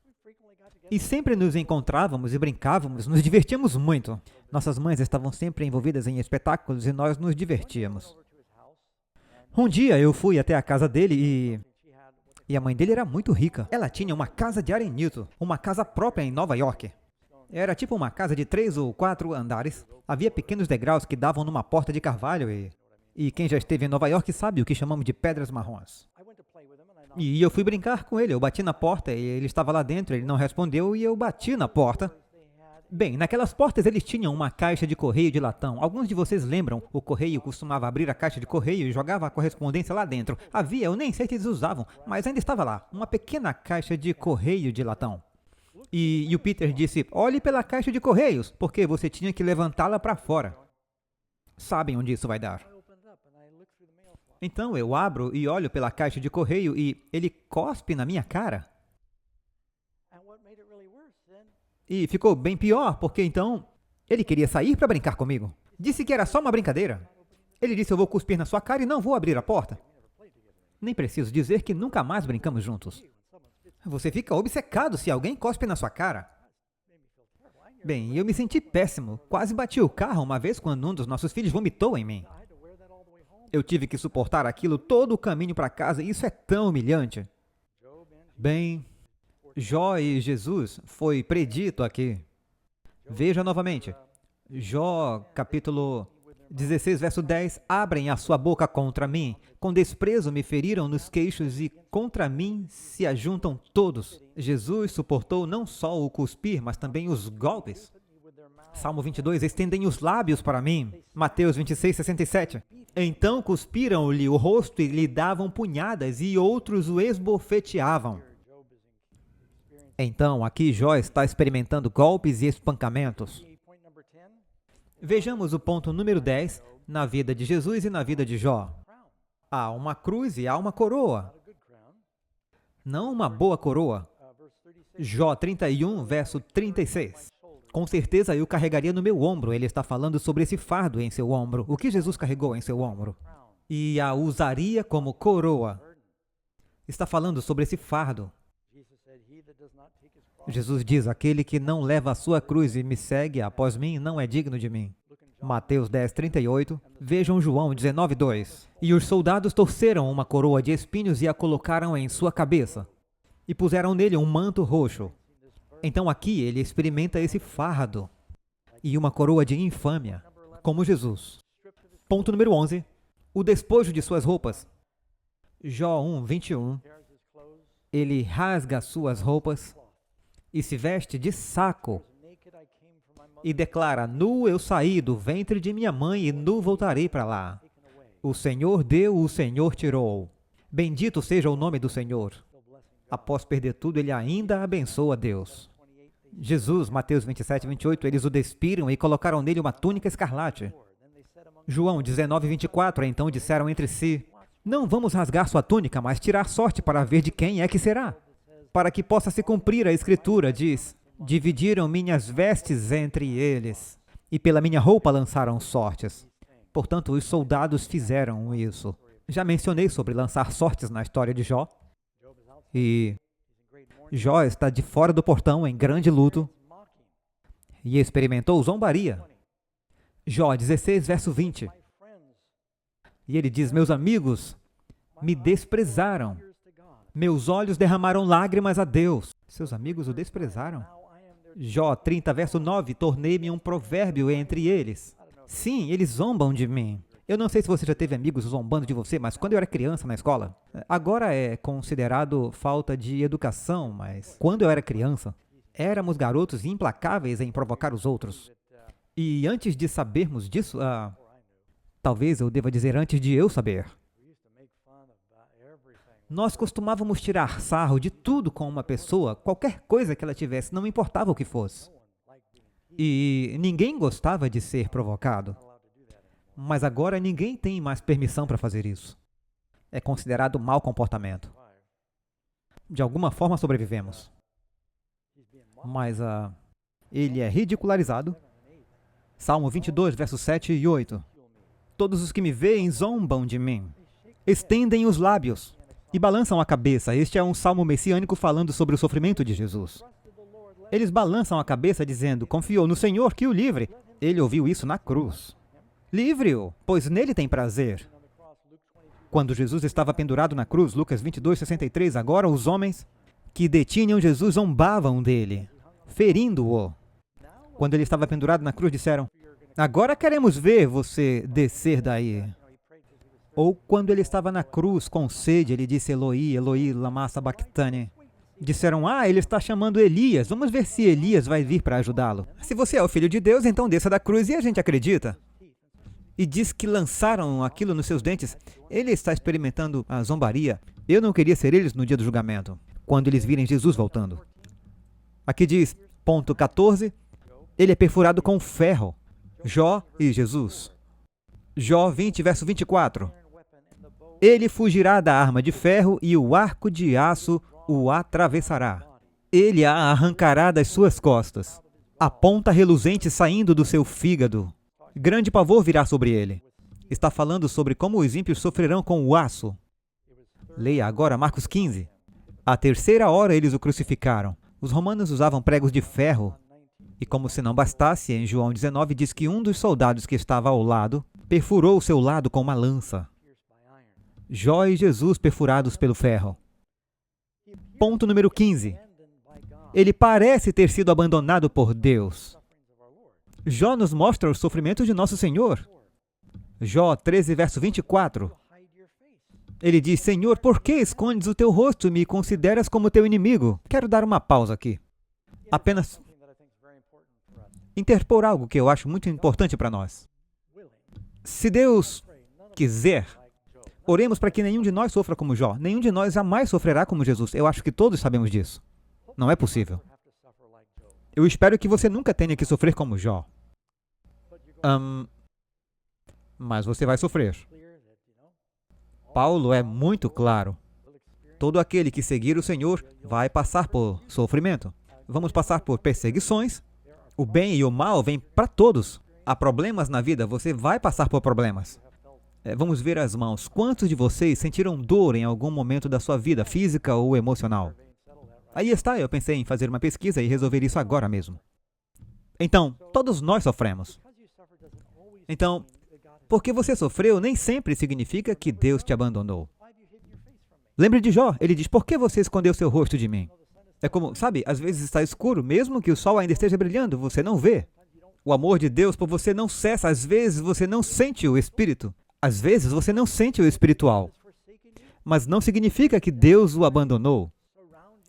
E sempre nos encontrávamos e brincávamos, nos divertíamos muito. Nossas mães estavam sempre envolvidas em espetáculos e nós nos divertíamos. Um dia eu fui até a casa dele e a mãe dele era muito rica. Ela tinha uma casa de arenito, uma casa própria em Nova York. Era tipo uma casa de 3 ou 4 andares. Havia pequenos degraus que davam numa porta de carvalho e quem já esteve em Nova York sabe o que chamamos de pedras marrons. E eu fui brincar com ele, eu bati na porta e ele estava lá dentro, ele não respondeu e eu bati na porta. Bem, naquelas portas eles tinham uma caixa de correio de latão. Alguns de vocês lembram, o correio costumava abrir a caixa de correio e jogava a correspondência lá dentro. Havia, eu nem sei se eles usavam, mas ainda estava lá, uma pequena caixa de correio de latão. E o Peter disse, olhe pela caixa de correios, porque você tinha que levantá-la para fora. Sabem onde isso vai dar. Então eu abro e olho pela caixa de correio e ele cospe na minha cara. E ficou bem pior, porque então ele queria sair para brincar comigo. Disse que era só uma brincadeira. Ele disse, eu vou cuspir na sua cara e não vou abrir a porta. Nem preciso dizer que nunca mais brincamos juntos. Você fica obcecado se alguém cospe na sua cara. Bem, eu me senti péssimo. Quase bati o carro uma vez quando um dos nossos filhos vomitou em mim. Eu tive que suportar aquilo todo o caminho para casa e isso é tão humilhante. Bem, Jó e Jesus foi predito aqui. Veja novamente. Jó, capítulo 16, verso 10. Abrem a sua boca contra mim. Com desprezo me feriram nos queixos e contra mim se ajuntam todos. Jesus suportou não só o cuspir, mas também os golpes. Salmo 22, estendem os lábios para mim. Mateus 26, 67. Então cuspiram-lhe o rosto e lhe davam punhadas, e outros o esbofeteavam. Então, aqui Jó está experimentando golpes e espancamentos. Vejamos o ponto número 10, na vida de Jesus e na vida de Jó. Há uma cruz e há uma coroa. Não uma boa coroa. Jó 31, verso 36. Com certeza eu carregaria no meu ombro. Ele está falando sobre esse fardo em seu ombro. O que Jesus carregou em seu ombro? E a usaria como coroa. Está falando sobre esse fardo. Jesus diz, aquele que não leva a sua cruz e me segue após mim, não é digno de mim. Mateus 10, 38. Vejam João 19, 2. E os soldados torceram uma coroa de espinhos e a colocaram em sua cabeça. E puseram nele um manto roxo. Então aqui ele experimenta esse fardo e uma coroa de infâmia, como Jesus. Ponto número 11. O despojo de suas roupas. Jó 1, 21. Ele rasga suas roupas e se veste de saco e declara: nu eu saí do ventre de minha mãe e nu voltarei para lá. O Senhor deu, o Senhor tirou. Bendito seja o nome do Senhor. Após perder tudo, ele ainda abençoa Deus. Jesus, Mateus 27, 28, eles o despiram e colocaram nele uma túnica escarlate. João 19, 24, então disseram entre si: não vamos rasgar sua túnica, mas tirar sorte para ver de quem é que será. Para que possa se cumprir a Escritura, diz: dividiram minhas vestes entre eles, e pela minha roupa lançaram sortes. Portanto, os soldados fizeram isso. Já mencionei sobre lançar sortes na história de Jó. E Jó está de fora do portão em grande luto e experimentou zombaria. Jó 16, verso 20. E ele diz: meus amigos me desprezaram. Meus olhos derramaram lágrimas a Deus. Seus amigos o desprezaram. Jó 30, verso 9. Tornei-me um provérbio entre eles. Sim, eles zombam de mim. Eu não sei se você já teve amigos zombando de você, mas quando eu era criança na escola, agora é considerado falta de educação, mas quando eu era criança, éramos garotos implacáveis em provocar os outros. E antes de sabermos disso, talvez eu deva dizer antes de eu saber, nós costumávamos tirar sarro de tudo com uma pessoa, qualquer coisa que ela tivesse, não importava o que fosse. E ninguém gostava de ser provocado. Mas agora ninguém tem mais permissão para fazer isso. É considerado mau comportamento. De alguma forma sobrevivemos. Mas ele é ridicularizado. Salmo 22, versos 7 e 8. Todos os que me veem zombam de mim. Estendem os lábios e balançam a cabeça. Este é um salmo messiânico falando sobre o sofrimento de Jesus. Eles balançam a cabeça dizendo: confiou no Senhor que o livre. Ele ouviu isso na cruz. Livre-o, pois nele tem prazer. Quando Jesus estava pendurado na cruz, Lucas 22, 63, agora os homens que detinham Jesus zombavam dele, ferindo-o. Quando ele estava pendurado na cruz, disseram: agora queremos ver você descer daí. Ou quando ele estava na cruz com sede, ele disse: Eloi, Eloi, lama sabachthani. Disseram: ele está chamando Elias, vamos ver se Elias vai vir para ajudá-lo. Se você é o Filho de Deus, então desça da cruz, e a gente acredita. E diz que lançaram aquilo nos seus dentes. Ele está experimentando a zombaria. Eu não queria ser eles no dia do julgamento, quando eles virem Jesus voltando. Aqui diz, ponto 14, ele é perfurado com ferro. Jó e Jesus. Jó 20, verso 24. Ele fugirá da arma de ferro e o arco de aço o atravessará. Ele a arrancará das suas costas. A ponta reluzente saindo do seu fígado. Grande pavor virá sobre ele. Está falando sobre como os ímpios sofrerão com o aço. Leia agora Marcos 15. À terceira hora eles o crucificaram. Os romanos usavam pregos de ferro. E como se não bastasse, em João 19 diz que um dos soldados que estava ao lado perfurou o seu lado com uma lança. Jó e Jesus perfurados pelo ferro. Ponto número 15. Ele parece ter sido abandonado por Deus. Jó nos mostra o sofrimento de nosso Senhor. Jó 13, verso 24. Ele diz: Senhor, por que escondes o teu rosto e me consideras como teu inimigo? Quero dar uma pausa aqui. Apenas interpor algo que eu acho muito importante para nós. Se Deus quiser, oremos para que nenhum de nós sofra como Jó. Nenhum de nós jamais sofrerá como Jesus. Eu acho que todos sabemos disso. Não é possível. Eu espero que você nunca tenha que sofrer como Jó. Mas você vai sofrer. Paulo é muito claro. Todo aquele que seguir o Senhor vai passar por sofrimento. Vamos passar por perseguições. O bem e o mal vêm para todos. Há problemas na vida, você vai passar por problemas. Vamos ver as mãos. Quantos de vocês sentiram dor em algum momento da sua vida, física ou emocional? Aí está, eu pensei em fazer uma pesquisa e resolver isso agora mesmo. Então, todos nós sofremos. Então, porque você sofreu nem sempre significa que Deus te abandonou. Lembre de Jó, ele diz: por que você escondeu seu rosto de mim? É como, sabe, às vezes está escuro, mesmo que o sol ainda esteja brilhando, você não vê. O amor de Deus por você não cessa, às vezes você não sente o Espírito. Às vezes você não sente o espiritual. mas não significa que Deus o abandonou.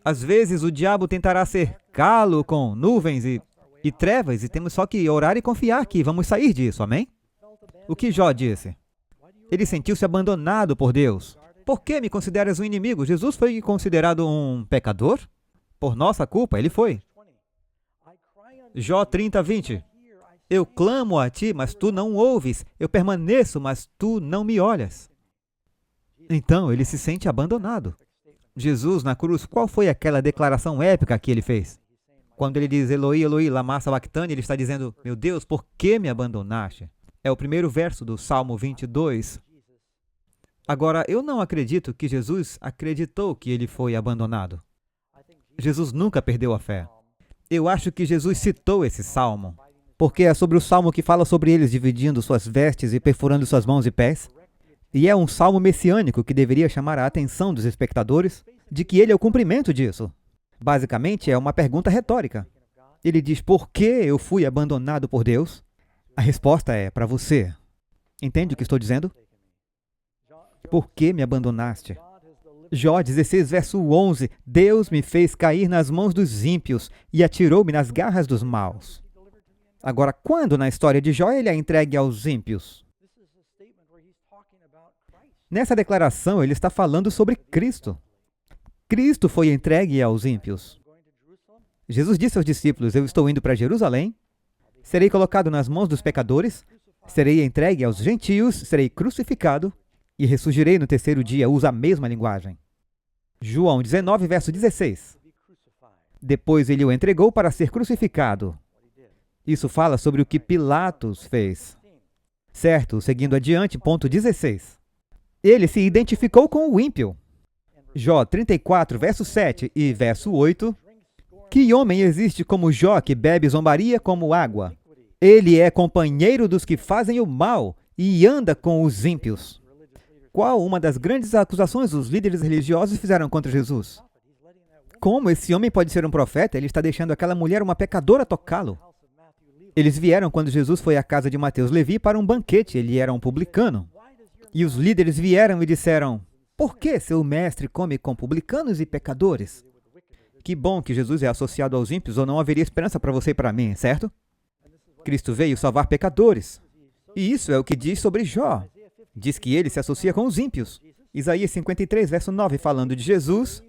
Às vezes o diabo tentará cercá-lo com nuvens e trevas, e temos só que orar e confiar que vamos sair disso, amém? O que Jó disse? Ele sentiu-se abandonado por Deus. Por que me consideras um inimigo? Jesus foi considerado um pecador? Por nossa culpa, ele foi. Jó 30, 20. Eu clamo a ti, mas tu não ouves. Eu permaneço, mas tu não me olhas. Então, ele se sente abandonado. Jesus, na cruz, qual foi aquela declaração épica que ele fez? Quando ele diz, Eloi, Eloi, lama sabachthani, ele está dizendo, meu Deus, por que me abandonaste? É o primeiro verso do Salmo 22. Agora, eu não acredito que Jesus acreditou que ele foi abandonado. Jesus nunca perdeu a fé. Eu acho que Jesus citou esse salmo, porque é sobre o salmo que fala sobre eles dividindo suas vestes e perfurando suas mãos e pés. E é um salmo messiânico que deveria chamar a atenção dos espectadores de que ele é o cumprimento disso. Basicamente, é uma pergunta retórica. Ele diz, por que eu fui abandonado por Deus? A resposta é para você. Entende o que estou dizendo? Por que me abandonaste? Jó 16, verso 11. Deus me fez cair nas mãos dos ímpios e atirou-me nas garras dos maus. Agora, quando na história de Jó ele é entregue aos ímpios? Nessa declaração, ele está falando sobre Cristo. Cristo foi entregue aos ímpios. Jesus disse aos discípulos, eu estou indo para Jerusalém, serei colocado nas mãos dos pecadores, serei entregue aos gentios, serei crucificado e ressurgirei no terceiro dia. Usa a mesma linguagem. João 19, verso 16. Depois ele o entregou para ser crucificado. Isso fala sobre o que Pilatos fez. Certo, seguindo adiante, ponto 16. Ele se identificou com o ímpio. Jó 34, verso 7 e verso 8. Que homem existe como Jó que bebe zombaria como água? Ele é companheiro dos que fazem o mal e anda com os ímpios. Qual uma das grandes acusações os líderes religiosos fizeram contra Jesus? Como esse homem pode ser um profeta? Ele está deixando aquela mulher, uma pecadora, tocá-lo. Eles vieram quando Jesus foi à casa de Mateus Levi para um banquete. Ele era um publicano. E os líderes vieram e disseram, por que seu mestre come com publicanos e pecadores? Que bom que Jesus é associado aos ímpios, ou não haveria esperança para você e para mim, certo? Cristo veio salvar pecadores. E isso é o que diz sobre Jó. Diz que ele se associa com os ímpios. Isaías 53, verso 9, falando de Jesus.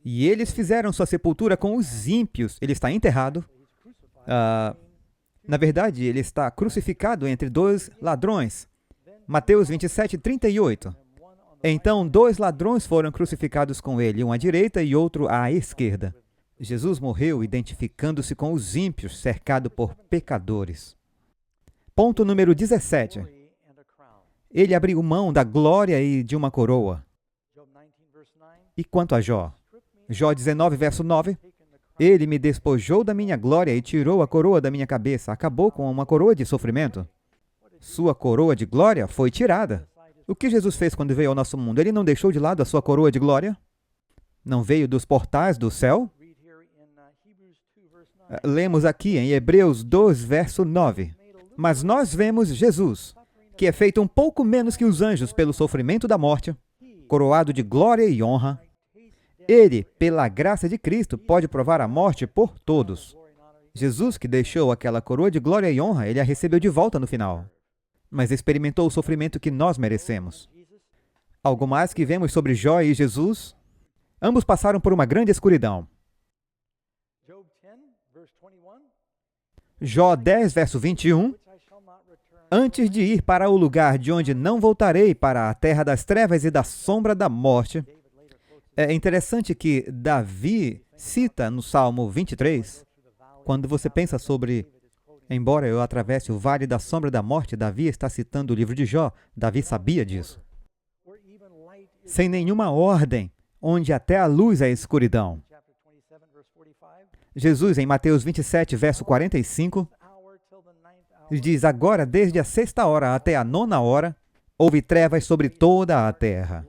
E eles fizeram sua sepultura com os ímpios. Ele está enterrado. Na verdade, ele está crucificado entre dois ladrões. Mateus 27, 38. Então, 2 ladrões foram crucificados com ele, um à direita e outro à esquerda. Jesus morreu identificando-se com os ímpios, cercado por pecadores. Ponto número 17. Ele abriu mão da glória e de uma coroa. E quanto a Jó? Jó 19, verso 9. Ele me despojou da minha glória e tirou a coroa da minha cabeça. Acabou com uma coroa de sofrimento. Sua coroa de glória foi tirada. O que Jesus fez quando veio ao nosso mundo? Ele não deixou de lado a sua coroa de glória? Não veio dos portais do céu? Lemos aqui em Hebreus 2, verso 9. Mas nós vemos Jesus, que é feito um pouco menos que os anjos pelo sofrimento da morte, coroado de glória e honra. Ele, pela graça de Cristo, pode provar a morte por todos. Jesus, que deixou aquela coroa de glória e honra, ele a recebeu de volta no final, mas experimentou o sofrimento que nós merecemos. Algo mais que vemos sobre Jó e Jesus? Ambos passaram por uma grande escuridão. Jó 10, verso 21. Antes de ir para o lugar de onde não voltarei, para a terra das trevas e da sombra da morte. É interessante que Davi cita no Salmo 23, quando você pensa sobre, embora eu atravesse o vale da sombra da morte, Davi está citando o livro de Jó. Davi sabia disso. Sem nenhuma ordem, onde até a luz é escuridão. Jesus, em Mateus 27, verso 45, diz, agora, desde a 6ª hora até a 9ª hora, houve trevas sobre toda a terra.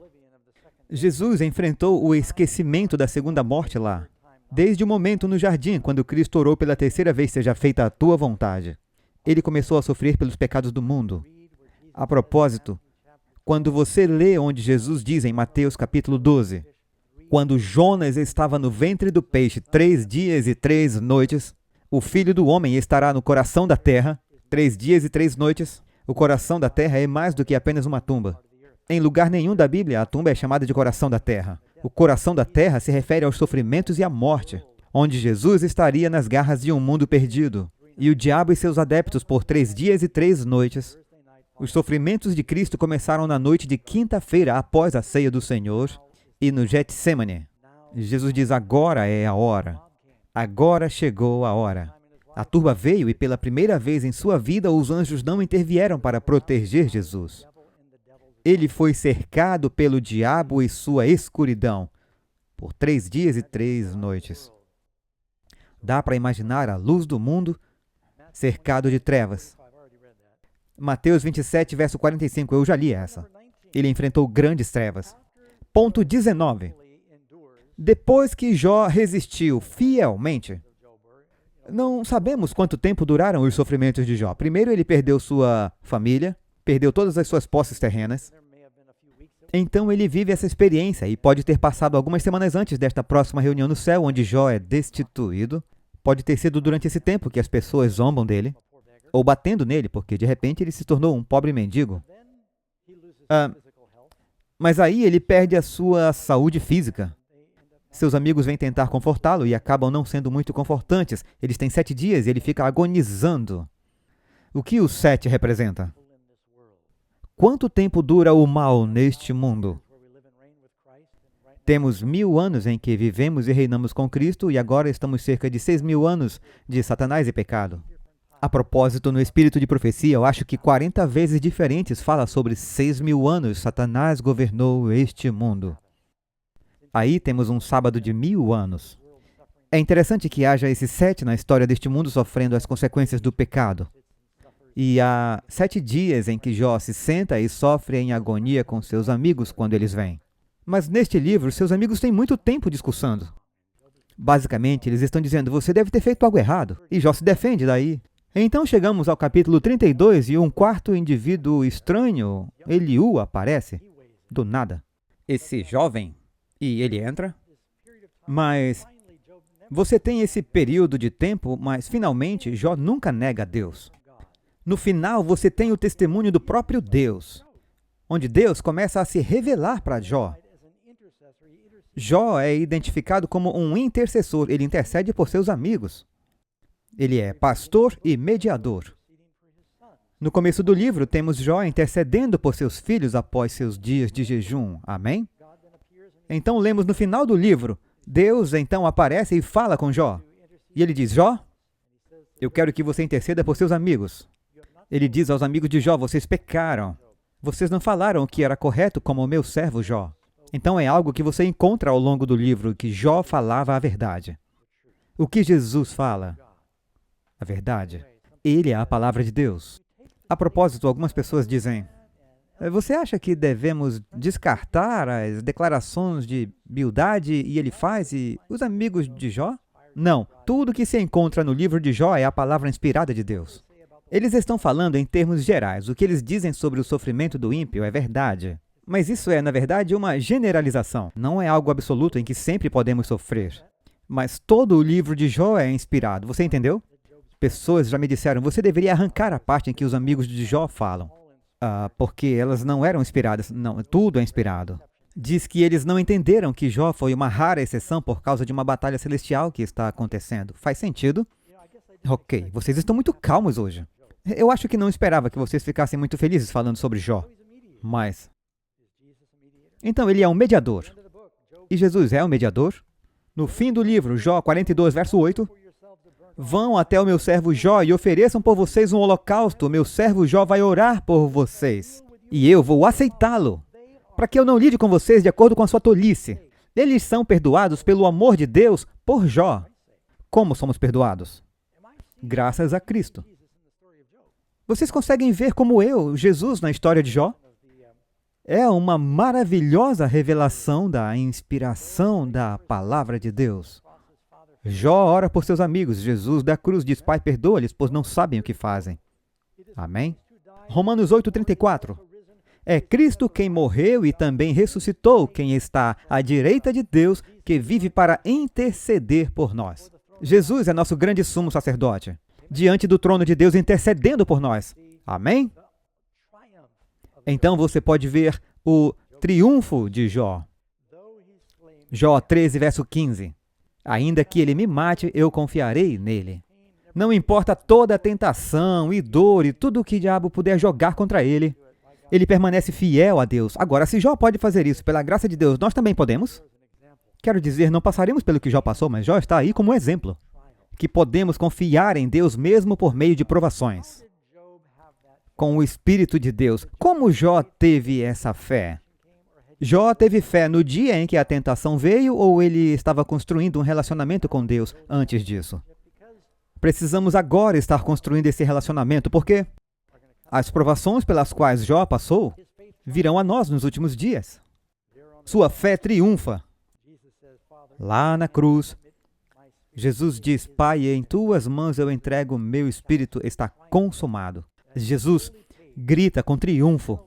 Jesus enfrentou o esquecimento da segunda morte lá, desde o momento no jardim, quando Cristo orou pela 3ª vez, seja feita a tua vontade. Ele começou a sofrer pelos pecados do mundo. A propósito, Quando você lê onde Jesus diz em Mateus capítulo 12, quando Jonas estava no ventre do peixe 3 dias e 3 noites, o Filho do Homem estará no coração da terra, 3 dias e 3 noites. O coração da terra é mais do que apenas uma tumba. Em lugar nenhum da Bíblia, a tumba é chamada de coração da terra. O coração da terra se refere aos sofrimentos e à morte, onde Jesus estaria nas garras de um mundo perdido, e o diabo e seus adeptos por 3 dias e 3 noites. Os sofrimentos de Cristo começaram na noite de quinta-feira após a ceia do Senhor e no Getsemane. Jesus diz, agora é a hora. Agora chegou a hora. A turba veio e pela primeira vez em sua vida os anjos não intervieram para proteger Jesus. Ele foi cercado pelo diabo e sua escuridão por 3 dias e 3 noites. Dá para imaginar a luz do mundo cercado de trevas. Mateus 27, verso 45, eu já li essa. Ele enfrentou grandes trevas. Ponto 19. Depois que Jó resistiu fielmente, não sabemos quanto tempo duraram os sofrimentos de Jó. Primeiro, ele perdeu sua família, perdeu todas as suas posses terrenas. Então, ele vive essa experiência e pode ter passado algumas semanas antes desta próxima reunião no céu, onde Jó é destituído. Pode ter sido durante esse tempo que as pessoas zombam dele, ou batendo nele, porque de repente ele se tornou um pobre mendigo. Mas aí ele perde a sua saúde física. Seus amigos vêm tentar confortá-lo e acabam não sendo muito confortantes. Eles têm 7 dias e ele fica agonizando. O que o 7 representa? Quanto tempo dura o mal neste mundo? Temos 1000 anos em que vivemos e reinamos com Cristo e agora estamos cerca de 6.000 anos de Satanás e pecado. A propósito, no espírito de profecia, eu acho que 40 vezes diferentes fala sobre 6.000 anos Satanás governou este mundo. Aí temos um sábado de 1000 anos. É interessante que haja esse 7 na história deste mundo sofrendo as consequências do pecado. E há 7 dias em que Jó se senta e sofre em agonia com seus amigos quando eles vêm. Mas neste livro, seus amigos têm muito tempo discussando. Basicamente, eles estão dizendo, você deve ter feito algo errado. E Jó se defende daí. Então chegamos ao capítulo 32 e um quarto indivíduo estranho, Eliú, aparece. Do nada. Esse jovem. E ele entra. Mas você tem esse período de tempo, mas finalmente Jó nunca nega a Deus. No final, você tem o testemunho do próprio Deus, onde Deus começa a se revelar para Jó. Jó é identificado como um intercessor, ele intercede por seus amigos. Ele é pastor e mediador. No começo do livro, temos Jó intercedendo por seus filhos após seus dias de jejum. Amém? Então, lemos no final do livro, Deus então aparece e fala com Jó. E ele diz, Jó, eu quero que você interceda por seus amigos. Ele diz aos amigos de Jó, vocês pecaram. Vocês não falaram o que era correto como o meu servo Jó. Então é algo que você encontra ao longo do livro, que Jó falava a verdade. O que Jesus fala? A verdade. Ele é a palavra de Deus. A propósito, algumas pessoas dizem, você acha que devemos descartar as declarações de Bildade e ele faz e os amigos de Jó? Não, tudo que se encontra no livro de Jó é a palavra inspirada de Deus. Eles estão falando em termos gerais. O que eles dizem sobre o sofrimento do ímpio é verdade. Mas isso é, na verdade, uma generalização. Não é algo absoluto em que sempre podemos sofrer. Mas todo o livro de Jó é inspirado. Você entendeu? Pessoas já me disseram, você deveria arrancar a parte em que os amigos de Jó falam. Porque elas não eram inspiradas. Não, tudo é inspirado. Diz que eles não entenderam que Jó foi uma rara exceção por causa de uma batalha celestial que está acontecendo. Faz sentido? Ok, vocês estão muito calmos hoje. Eu acho que não esperava que vocês ficassem muito felizes falando sobre Jó. Mas... Então, ele é um mediador. E Jesus é um mediador? No fim do livro, Jó 42, verso 8, vão até o meu servo Jó e ofereçam por vocês um holocausto. O meu servo Jó vai orar por vocês. E eu vou aceitá-lo, para que eu não lide com vocês de acordo com a sua tolice. Eles são perdoados pelo amor de Deus por Jó. Como somos perdoados? Graças a Cristo. Vocês conseguem ver como Jesus na história de Jó? É uma maravilhosa revelação da inspiração da palavra de Deus. Jó ora por seus amigos. Jesus da cruz diz, Pai, perdoa-lhes, pois não sabem o que fazem. Amém? Romanos 8:34. É Cristo quem morreu e também ressuscitou, quem está à direita de Deus, que vive para interceder por nós. Jesus é nosso grande sumo sacerdote, diante do trono de Deus intercedendo por nós. Amém? Então você pode ver o triunfo de Jó. Jó 13, verso 15. Ainda que ele me mate, eu confiarei nele. Não importa toda a tentação e dor e tudo o que o diabo puder jogar contra ele, ele permanece fiel a Deus. Agora, se Jó pode fazer isso pela graça de Deus, nós também podemos? Quero dizer, não passaremos pelo que Jó passou, mas Jó está aí como exemplo. Que podemos confiar em Deus mesmo por meio de provações. Com o Espírito de Deus. Como Jó teve essa fé? Jó teve fé no dia em que a tentação veio ou ele estava construindo um relacionamento com Deus antes disso? Precisamos agora estar construindo esse relacionamento, porque as provações pelas quais Jó passou virão a nós nos últimos dias. Sua fé triunfa. Lá na cruz, Jesus diz, Pai, em tuas mãos eu entrego o meu espírito, está consumado. Jesus grita com triunfo.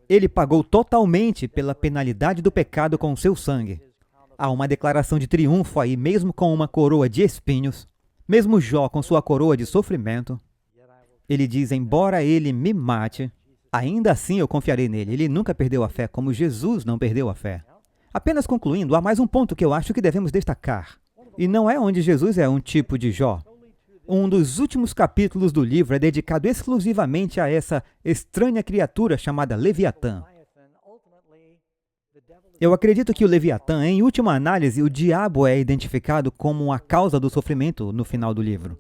Ele pagou totalmente pela penalidade do pecado com o seu sangue. Há uma declaração de triunfo aí, mesmo com uma coroa de espinhos, mesmo Jó com sua coroa de sofrimento. Ele diz, embora ele me mate, ainda assim eu confiarei nele. Ele nunca perdeu a fé, como Jesus não perdeu a fé. Apenas concluindo, há mais um ponto que eu acho que devemos destacar. E não é onde Jesus é um tipo de Jó. Um dos últimos capítulos do livro é dedicado exclusivamente a essa estranha criatura chamada Leviatã. Eu acredito que o Leviatã, em última análise, o diabo é identificado como a causa do sofrimento no final do livro.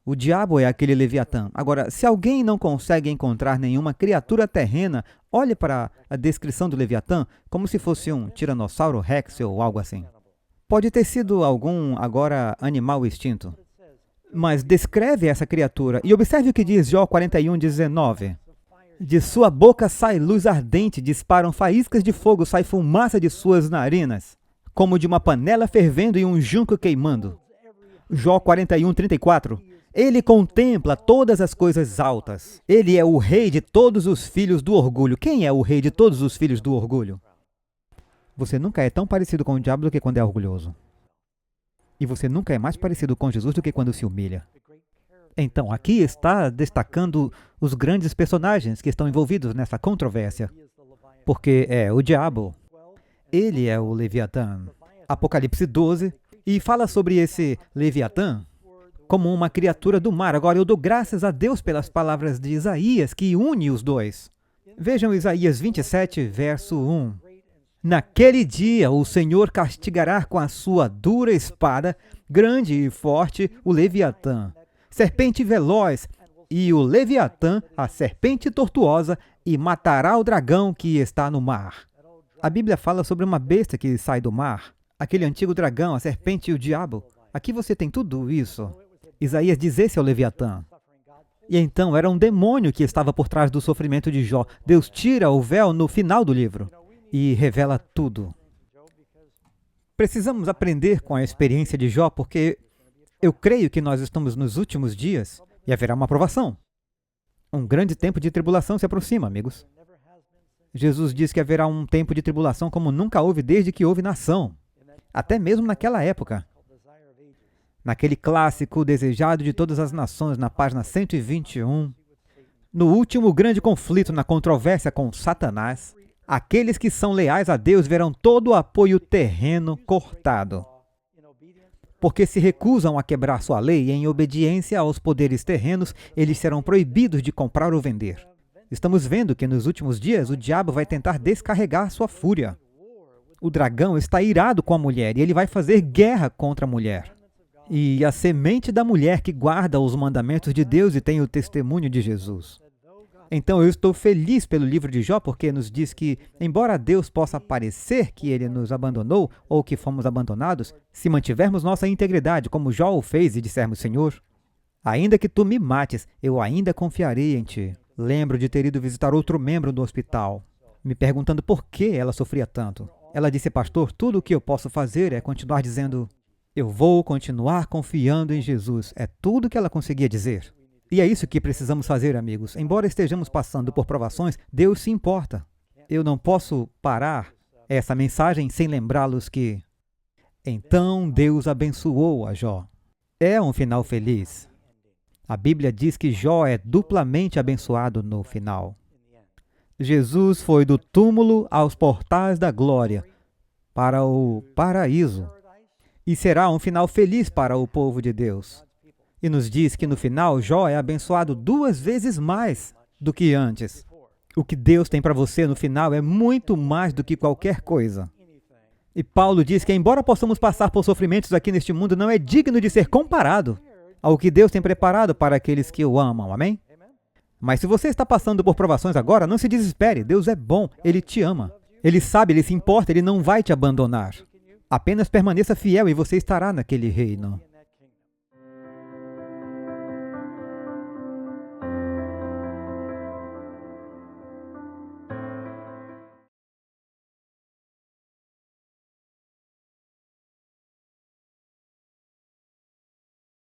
O diabo é aquele Leviatã. Agora, se alguém não consegue encontrar nenhuma criatura terrena, olhe para a descrição do Leviatã como se fosse um tiranossauro rex ou algo assim. Pode ter sido algum, agora, animal extinto. Mas descreve essa criatura e observe o que diz Jó 41:19. De sua boca sai luz ardente, disparam faíscas de fogo, sai fumaça de suas narinas, como de uma panela fervendo e um junco queimando. Jó 41:34. Ele contempla todas as coisas altas. Ele é o rei de todos os filhos do orgulho. Quem é o rei de todos os filhos do orgulho? Você nunca é tão parecido com o diabo do que quando é orgulhoso. E você nunca é mais parecido com Jesus do que quando se humilha. Então, aqui está destacando os grandes personagens que estão envolvidos nessa controvérsia. Porque é o diabo. Ele é o Leviatã. Apocalipse 12, e fala sobre esse Leviatã como uma criatura do mar. Agora, eu dou graças a Deus pelas palavras de Isaías, que une os dois. Vejam Isaías 27, verso 1. Naquele dia o Senhor castigará com a sua dura espada, grande e forte, o Leviatã, serpente veloz, e o Leviatã, a serpente tortuosa, e matará o dragão que está no mar. A Bíblia fala sobre uma besta que sai do mar, aquele antigo dragão, a serpente e o diabo. Aqui você tem tudo isso. Isaías diz esse é o Leviatã. E então era um demônio que estava por trás do sofrimento de Jó. Deus tira o véu no final do livro e revela tudo. Precisamos aprender com a experiência de Jó, porque eu creio que nós estamos nos últimos dias e haverá uma provação. Um grande tempo de tribulação se aproxima, amigos. Jesus diz que haverá um tempo de tribulação como nunca houve desde que houve nação. Até mesmo naquela época. Naquele clássico desejado de todas as nações, na página 121, no último grande conflito na controvérsia com Satanás, aqueles que são leais a Deus verão todo o apoio terreno cortado, porque se recusam a quebrar sua lei e em obediência aos poderes terrenos, eles serão proibidos de comprar ou vender. Estamos vendo que nos últimos dias o diabo vai tentar descarregar sua fúria. O dragão está irado com a mulher e ele vai fazer guerra contra a mulher. E a semente da mulher que guarda os mandamentos de Deus e tem o testemunho de Jesus. Então eu estou feliz pelo livro de Jó, porque nos diz que, embora Deus possa parecer que ele nos abandonou ou que fomos abandonados, se mantivermos nossa integridade, como Jó o fez e dissermos, Senhor, ainda que tu me mates, eu ainda confiarei em ti. Lembro de ter ido visitar outro membro do hospital, me perguntando por que ela sofria tanto. Ela disse, pastor, tudo o que eu posso fazer é continuar dizendo, eu vou continuar confiando em Jesus. É tudo que ela conseguia dizer. E é isso que precisamos fazer, amigos. Embora estejamos passando por provações, Deus se importa. eu não posso parar essa mensagem sem lembrá-los que então Deus abençoou a Jó. É um final feliz. A Bíblia diz que Jó é duplamente abençoado no final. Jesus foi do túmulo aos portais da glória, para o paraíso. E será um final feliz para o povo de Deus. E nos diz que no final Jó é abençoado 2 vezes mais do que antes. O que Deus tem para você no final é muito mais do que qualquer coisa. E Paulo diz que, embora possamos passar por sofrimentos aqui neste mundo, não é digno de ser comparado ao que Deus tem preparado para aqueles que o amam. Amém? Mas se você está passando por provações agora, não se desespere. Deus é bom. Ele te ama. Ele sabe, Ele se importa. Ele não vai te abandonar. Apenas permaneça fiel e você estará naquele reino.